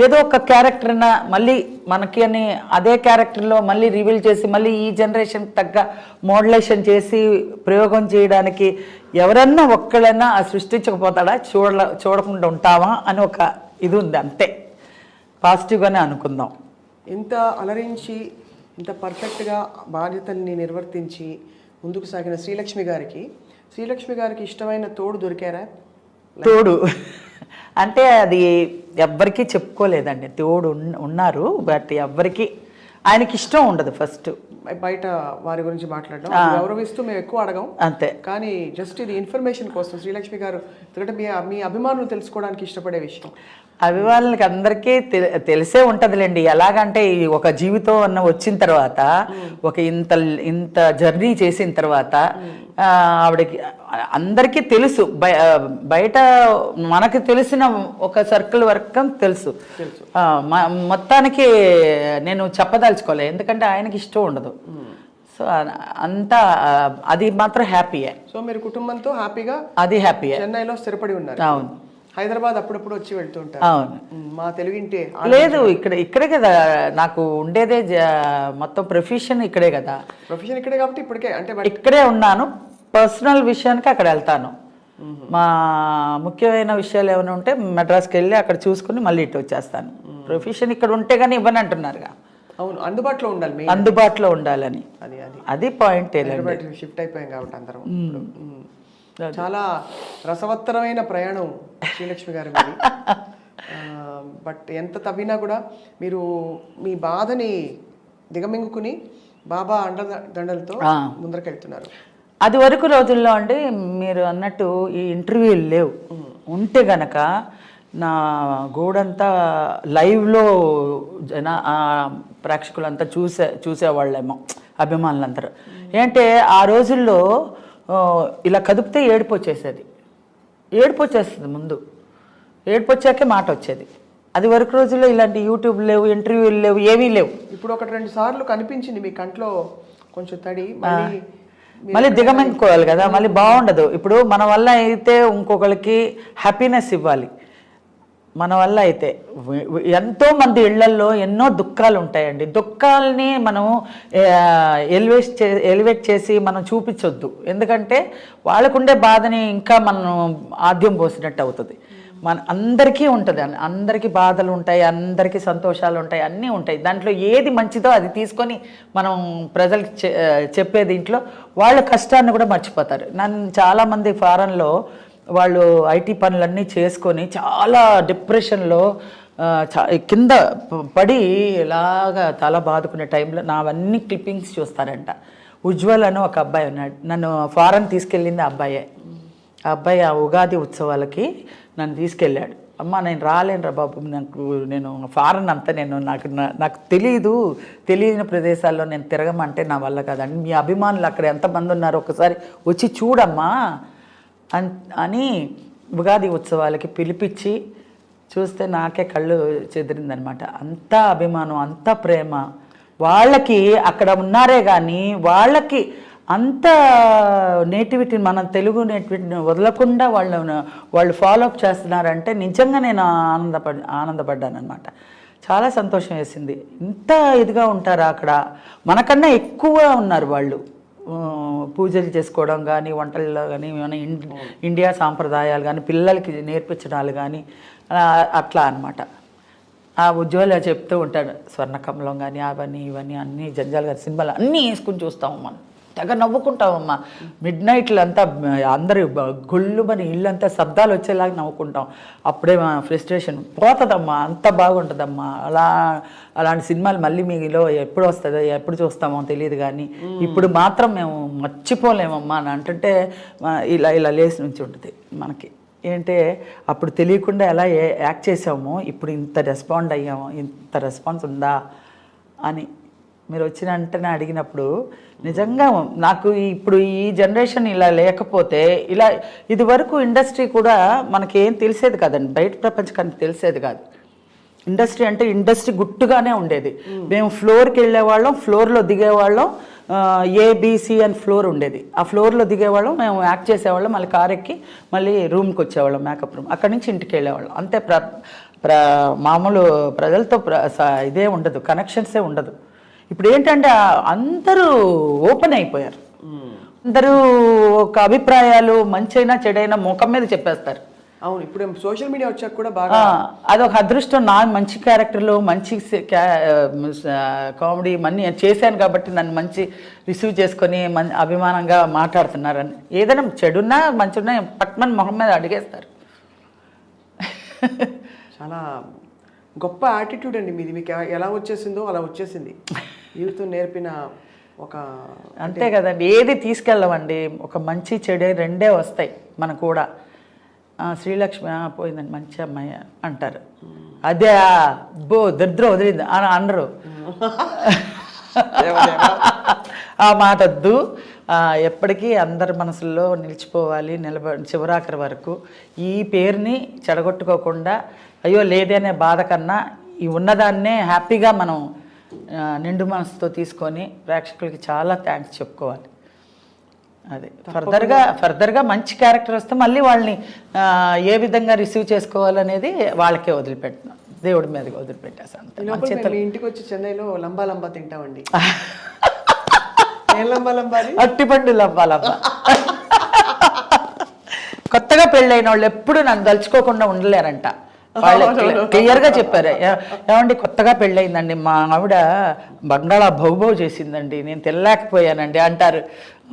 ఏదో ఒక క్యారెక్టర్న మళ్ళీ మనకి అని అదే క్యారెక్టర్లో మళ్ళీ రివీల్ చేసి మళ్ళీ ఈ జనరేషన్కి తగ్గ మోడలేషన్ చేసి ప్రయోగం చేయడానికి ఎవరన్నా ఒక్కళ్ళైనా సృష్టించకపోతాడా, చూడకుండా ఉంటావా అని ఒక ఇది ఉంది. అంతే, పాజిటివ్గానే అనుకుందాం. ఇంత అలరించి ఇంత పర్ఫెక్ట్గా బాధ్యతల్ని నిర్వర్తించి ముందుకు సాగిన శ్రీలక్ష్మి గారికి ఇష్టమైన తోడు దొరికారా? తోడు అంటే అది ఎవ్వరికీ చెప్పుకోలేదండి. తోడు ఉన్నారు, బట్ ఎవ్వరికి ఆయనకి ఇష్టం ఉండదు. ఫస్ట్ బయట వారి గురించి మాట్లాడడం గౌరవిస్తూ మేము ఎక్కువ అడగం అంతే, కానీ జస్ట్ ఇది ఇన్ఫర్మేషన్ కోసం శ్రీలక్ష్మి గారు, ఎందుకంటే మీ అభిమానులు తెలుసుకోవడానికి ఇష్టపడే విషయం. అభిమానులకి అందరికీ తెలిసే ఉంటుందిలేండి. ఎలాగంటే ఒక జీవితం అన్న వచ్చిన తర్వాత, ఒక ఇంత జర్నీ చేసిన తర్వాత ఆవిడకి అందరికీ తెలుసు. బయట మనకి తెలిసిన ఒక సర్కిల్ వరకు తెలుసు. మొత్తానికి నేను చెప్పదలుచుకోలే, ఎందుకంటే ఆయనకి ఇష్టం ఉండదు. సో అంతా అది మాత్రం హ్యాపీయే. సో మీరు కుటుంబంతో హ్యాపీగా అది హ్యాపీయే చెన్నైలో స్థిరపడి ఉన్నారు. అవును, హైదరాబాద్ అప్పుడప్పుడు వచ్చి వెళ్తుంటారు. అవును, మా తెలుగింటే లేదు, ఇక్కడే కదా నాకు ఉండేదే. మొత్తం ప్రొఫెషన్ ఇక్కడే కదా. ప్రొఫెషన్ ఇక్కడే కాబట్టి ఇప్పటికే అంటే ఇక్కడే ఉన్నాను. పర్సనల్ విషయానికి అక్కడ వెళ్తాను. మా ముఖ్యమైన విషయాలు ఏమైనా ఉంటే మెడ్రాస్కి వెళ్ళి అక్కడ చూసుకుని మళ్ళీ ఇటు వచ్చేస్తాను. ప్రొఫెషన్ ఇక్కడ ఉంటే కానీ ఇవ్వని అంటున్నారుగా. అవును, అందుబాటులో ఉండాలి, అందుబాటులో ఉండాలని. అది పాయింట్. షిఫ్ట్ అయిపోయాం కాబట్టి అందరం. చాలా రసవత్తరమైన ప్రయాణం శ్రీలక్ష్మి గారి మీద. బట్ ఎంత తవ్వినా కూడా మీరు మీ బాధని దిగమింగుకుని బాబా అండదండలతో ముందరకెళ్తున్నారు. అది వరకు రోజుల్లో అండి మీరు అన్నట్టు ఈ ఇంటర్వ్యూలు లేవు. ఉంటే గనక నా గోడంతా లైవ్లో ప్రేక్షకులంతా చూసేవాళ్ళేమో, అభిమానులందరూ. ఏంటంటే ఆ రోజుల్లో ఇలా కదిపితే ఏడుపు వచ్చేస్తుంది. ముందు ఏడుపు వచ్చాకే మాట వచ్చేది. అది వరకు రోజుల్లో ఇలాంటి యూట్యూబ్ లేవు, ఇంటర్వ్యూలు లేవు, ఏమీ లేవు. ఇప్పుడు 1-2 సార్లు కనిపించింది మీ కంట్లో కొంచెం తడి, మళ్ళీ దిగమింగుకోవాలి కదా, మళ్ళీ బాగుండదు. ఇప్పుడు మన వల్ల అయితే ఇంకొకరికి హ్యాపీనెస్ ఇవ్వాలి. మన వల్ల అయితే ఎంతోమంది ఇళ్లల్లో ఎన్నో దుఃఖాలు ఉంటాయండి. దుఃఖాలని మనం ఎలివేట్ చేసి మనం చూపించొద్దు. ఎందుకంటే వాళ్ళకుండే బాధని ఇంకా మనం ఆద్యం పోసినట్టు అవుతుంది. మన అందరికీ ఉంటుంది, అందరికీ బాధలు ఉంటాయి, అందరికీ సంతోషాలు ఉంటాయి, అన్నీ ఉంటాయి. దాంట్లో ఏది మంచిదో అది తీసుకొని మనం ప్రజలకు చెప్పే దీంట్లో వాళ్ళ కష్టాన్ని కూడా మర్చిపోతారు. నన్ను చాలామంది ఫారెన్లో వాళ్ళు ఐటీ పనులన్నీ చేసుకొని చాలా డిప్రెషన్లో కింద పడి ఇలాగా తల బాదుకునే టైంలో నావన్నీ క్లిప్పింగ్స్ చూస్తారంట. ఉజ్వల్ అని ఒక అబ్బాయి ఉన్నాడు, నన్ను ఫారెన్ తీసుకెళ్ళింది ఆ అబ్బాయే. ఆ అబ్బాయి ఆ ఉగాది ఉత్సవాలకి నన్ను తీసుకెళ్ళాడు. అమ్మ నేను రాలేనురా బాబు, నేను ఫారెన్ అంతా నాకు తెలియని ప్రదేశాల్లో నేను తిరగమంటే నా వల్ల కాదండి, మీ అభిమానులు అక్కడ ఎంతమంది ఉన్నారు ఒకసారి వచ్చి చూడమ్మా అని ఉగాది ఉత్సవాలకి పిలిపించి చూస్తే నాకే కళ్ళు చెదిరిందనమాట. అంత అభిమానం, అంత ప్రేమ వాళ్ళకి. అక్కడ ఉన్నారే కానీ వాళ్ళకి అంత నేటివిటీ, మన తెలుగు నేటివిటీని వదలకుండా వాళ్ళు ఫాలో అప్ చేస్తున్నారంటే నిజంగా నేను ఆనందపడ్డాను అనమాట. చాలా సంతోషం వేసింది. ఇంత ఇదిగా ఉంటారా అక్కడ, మనకన్నా ఎక్కువ ఉన్నారు వాళ్ళు. పూజలు చేసుకోవడం కానీ, వంటల్లో కానీ, ఇండియా సాంప్రదాయాలు కానీ, పిల్లలకి నేర్పించడాలు కానీ అట్లా అనమాట. ఆ ఉజ్వల చెప్తూ ఉంటాడు, స్వర్ణకమలం కానీ అవన్నీ ఇవన్నీ అన్నీ జంజాలు గారి సినిమాలు అన్నీ వేసుకుని చూస్తాము మనం, తెగ నవ్వుకుంటామమ్మా. మిడ్ నైట్లు అంతా అందరూ గొల్లుమని ఇల్లంతా శబ్దాలు వచ్చేలాగా నవ్వుకుంటాం. అప్పుడే మా ఫ్రస్ట్రేషన్ పోతుందమ్మా, అంత బాగుంటుందమ్మా. అలాంటి సినిమాలు మళ్ళీ మీలో ఎప్పుడు వస్తుందో ఎప్పుడు చూస్తామో తెలియదు, కానీ ఇప్పుడు మాత్రం మేము మర్చిపోలేమమ్మా అని అంటుంటే ఇలా లేచి నుంచి ఉంటుంది మనకి. ఏంటంటే అప్పుడు తెలియకుండా ఎలా యాక్ట్ చేసామో ఇప్పుడు ఇంత రెస్పాండ్ అయ్యామో, ఇంత రెస్పాన్స్ ఉందా అని మీరు వచ్చిన వెంటనే అడిగినప్పుడు నిజంగా నాకు ఇప్పుడు ఈ జనరేషన్ ఇలా లేకపోతే ఇది వరకు ఇండస్ట్రీ కూడా మనకేం తెలిసేది కాదండి, బయట ప్రపంచానికి తెలిసేది కాదు. ఇండస్ట్రీ అంటే ఇండస్ట్రీ గుట్టుగానే ఉండేది. మేము ఫ్లోర్కి వెళ్ళేవాళ్ళం, ఫ్లోర్లో దిగేవాళ్ళం, ఏబిసి అని ఫ్లోర్ ఉండేది. ఆ ఫ్లోర్లో దిగేవాళ్ళం, మేము యాక్ట్ చేసేవాళ్ళం, మళ్ళీ కార్ ఎక్కి మళ్ళీ రూమ్కి వచ్చేవాళ్ళం, మేకప్ రూమ్. అక్కడి నుంచి ఇంటికి వెళ్ళేవాళ్ళం. అంతే. మామూలు ప్రజలతో ఇదే ఉండదు, కనెక్షన్సే ఉండదు. ఇప్పుడు ఏంటంటే అందరూ ఓపెన్ అయిపోయారు. అందరూ ఒక అభిప్రాయాలు మంచైనా చెడైనా ముఖం మీద చెప్పేస్తారు. అవును, ఇప్పుడు సోషల్ మీడియా వచ్చాక కూడా బాగా అదొక అదృష్టం. నా మంచి క్యారెక్టర్లు, మంచి కామెడీ మనీ చేశాను కాబట్టి నన్ను మంచి రిసీవ్ చేసుకొని అభిమానంగా మాట్లాడుతున్నారని. ఏదైనా చెడున్నా మంచిన్నా పట్మన్ మొహం మీద అడిగేస్తారు. చాలా గొప్ప యాటిట్యూడ్ అండి మీది. మీకు ఎలా వచ్చేసిందో అలా వచ్చేసింది. జీవితం నేర్పిన ఒక అంతే కదండి. ఏది తీసుకెళ్ళవండి, ఒక మంచి చెడు రెండే వస్తాయి మనకు కూడా. శ్రీలక్ష్మి పోయిందండి, మంచి అమ్మాయి అంటారు. అదే దరిద్రం వదిలింది అని అనరు. ఆ మాట వద్దు. ఎప్పటికీ అందరి మనసుల్లో నిలిచిపోవాలి, చివరాఖరి వరకు. ఈ పేరుని చెడగొట్టుకోకుండా, అయ్యో లేదే అనే బాధ కన్నా ఈ ఉన్నదాన్నే హ్యాపీగా మనం నిండు మనసుతో తీసుకొని ప్రేక్షకులకి చాలా థ్యాంక్స్ చెప్పుకోవాలి. అదే ఫర్దర్గా మంచి క్యారెక్టర్ వస్తే మళ్ళీ వాళ్ళని ఏ విధంగా రిసీవ్ చేసుకోవాలనేది వాళ్ళకే వదిలిపెట్టినాం, దేవుడి మీదకి వదిలిపెట్టేసాను. ఇంటికి వచ్చి చెన్నైలో లంబా తింటామండి. అట్టిపండు లంబా. కొత్తగా పెళ్ళైన వాళ్ళు ఎప్పుడు నన్ను తలుచుకోకుండా ఉండలేరంట. వాళ్ళు క్లియర్గా చెప్పారు, ఏమండి కొత్తగా పెళ్ళయిందండి, మా ఆవిడ బంగాళా భౌభౌ చేసిందండి, నేను తినలేకపోయానండి అంటారు.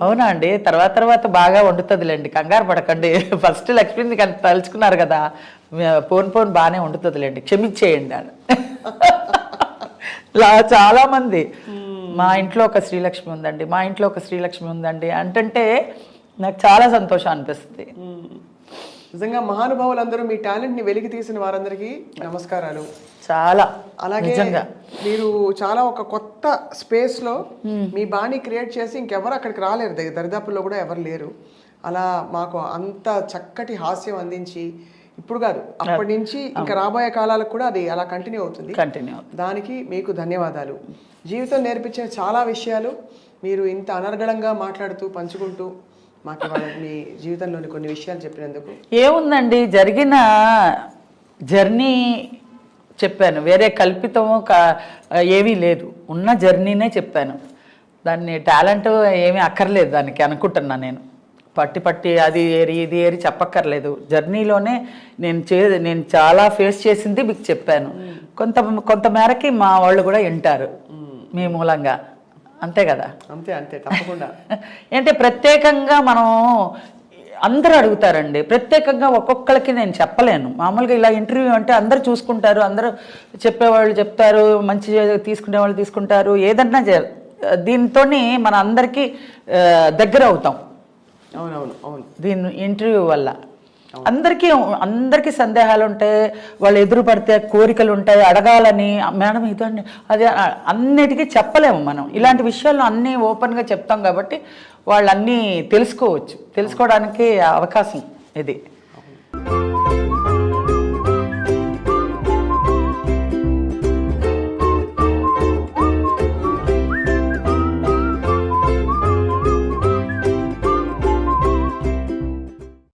అవునా అండి, తర్వాత బాగా వండుతుందిలేండి, కంగారు పడకండి. ఫస్ట్ లక్ష్మిని తలుచుకున్నారు కదా, పోన్ బాగానే వండుతుందిలేండి, క్షమించేయండి అని. చాలామంది మా ఇంట్లో ఒక శ్రీలక్ష్మి ఉందండి, మా ఇంట్లో ఒక శ్రీలక్ష్మి ఉందండి అంటే నాకు చాలా సంతోషం అనిపిస్తుంది. నిజంగా మహానుభావులందరూ మీ టాలెంట్ ని వెలికి తీసిన వారందరికీ నమస్కారాలు. చాలా అలాగే మీరు చాలా ఒక కొత్త స్పేస్ లో మీ బాణి క్రియేట్ చేసి ఇంకెవరు అక్కడికి రాలేరు, దరిదాపుల్లో కూడా ఎవరు లేరు. అలా మాకు అంత చక్కటి హాస్యం అందించి, ఇప్పుడు కాదు అప్పటి నుంచి ఇంకా రాబోయే కాలాలకు కూడా అది అలా కంటిన్యూ అవుతుంది. దానికి మీకు ధన్యవాదాలు. జీవితం నేర్పించే చాలా విషయాలు మీరు ఇంత అనర్గళంగా మాట్లాడుతూ పంచుకుంటూ మాకు మీ జీవితంలోని కొన్ని విషయాలు చెప్పినందుకు. ఏముందండి, జరిగిన జర్నీ చెప్పాను, వేరే కల్పితము ఏమీ లేదు, ఉన్న జర్నీనే చెప్పాను. దాన్ని టాలెంట్ ఏమీ అక్కర్లేదు దానికి అనుకుంటున్నా నేను. పట్టి అది ఏరి ఇది ఏరి చెప్పక్కర్లేదు. జర్నీలోనే నేను చాలా ఫేస్ చేసింది మీకు చెప్పాను. కొంత మేరకి మా వాళ్ళు కూడా వింటారు మీ మూలంగా, అంతే కదా? అంతే తప్పకుండా. అంటే ప్రత్యేకంగా మనం అందరూ అడుగుతారండి, ప్రత్యేకంగా ఒక్కొక్కరికి నేను చెప్పలేను. మామూలుగా ఇలా ఇంటర్వ్యూ అంటే అందరూ చూసుకుంటారు, అందరూ చెప్పేవాళ్ళు చెప్తారు, మంచి తీసుకునే వాళ్ళు తీసుకుంటారు, ఏదన్నా దీంతో మన అందరికీ దగ్గర అవుతాం. అవును. దీని ఇంటర్వ్యూ వల్ల అందరికీ సందేహాలు ఉంటాయి, వాళ్ళు ఎదురు పడితే కోరికలు ఉంటాయి, అడగాలని, మేడం ఇదండి అదే, అన్నిటికీ చెప్పలేము మనం. ఇలాంటి విషయాల్లో అన్నీ ఓపెన్గా చెప్తాం కాబట్టి వాళ్ళు అన్నీ తెలుసుకోవచ్చు, తెలుసుకోవడానికి అవకాశం ఇది.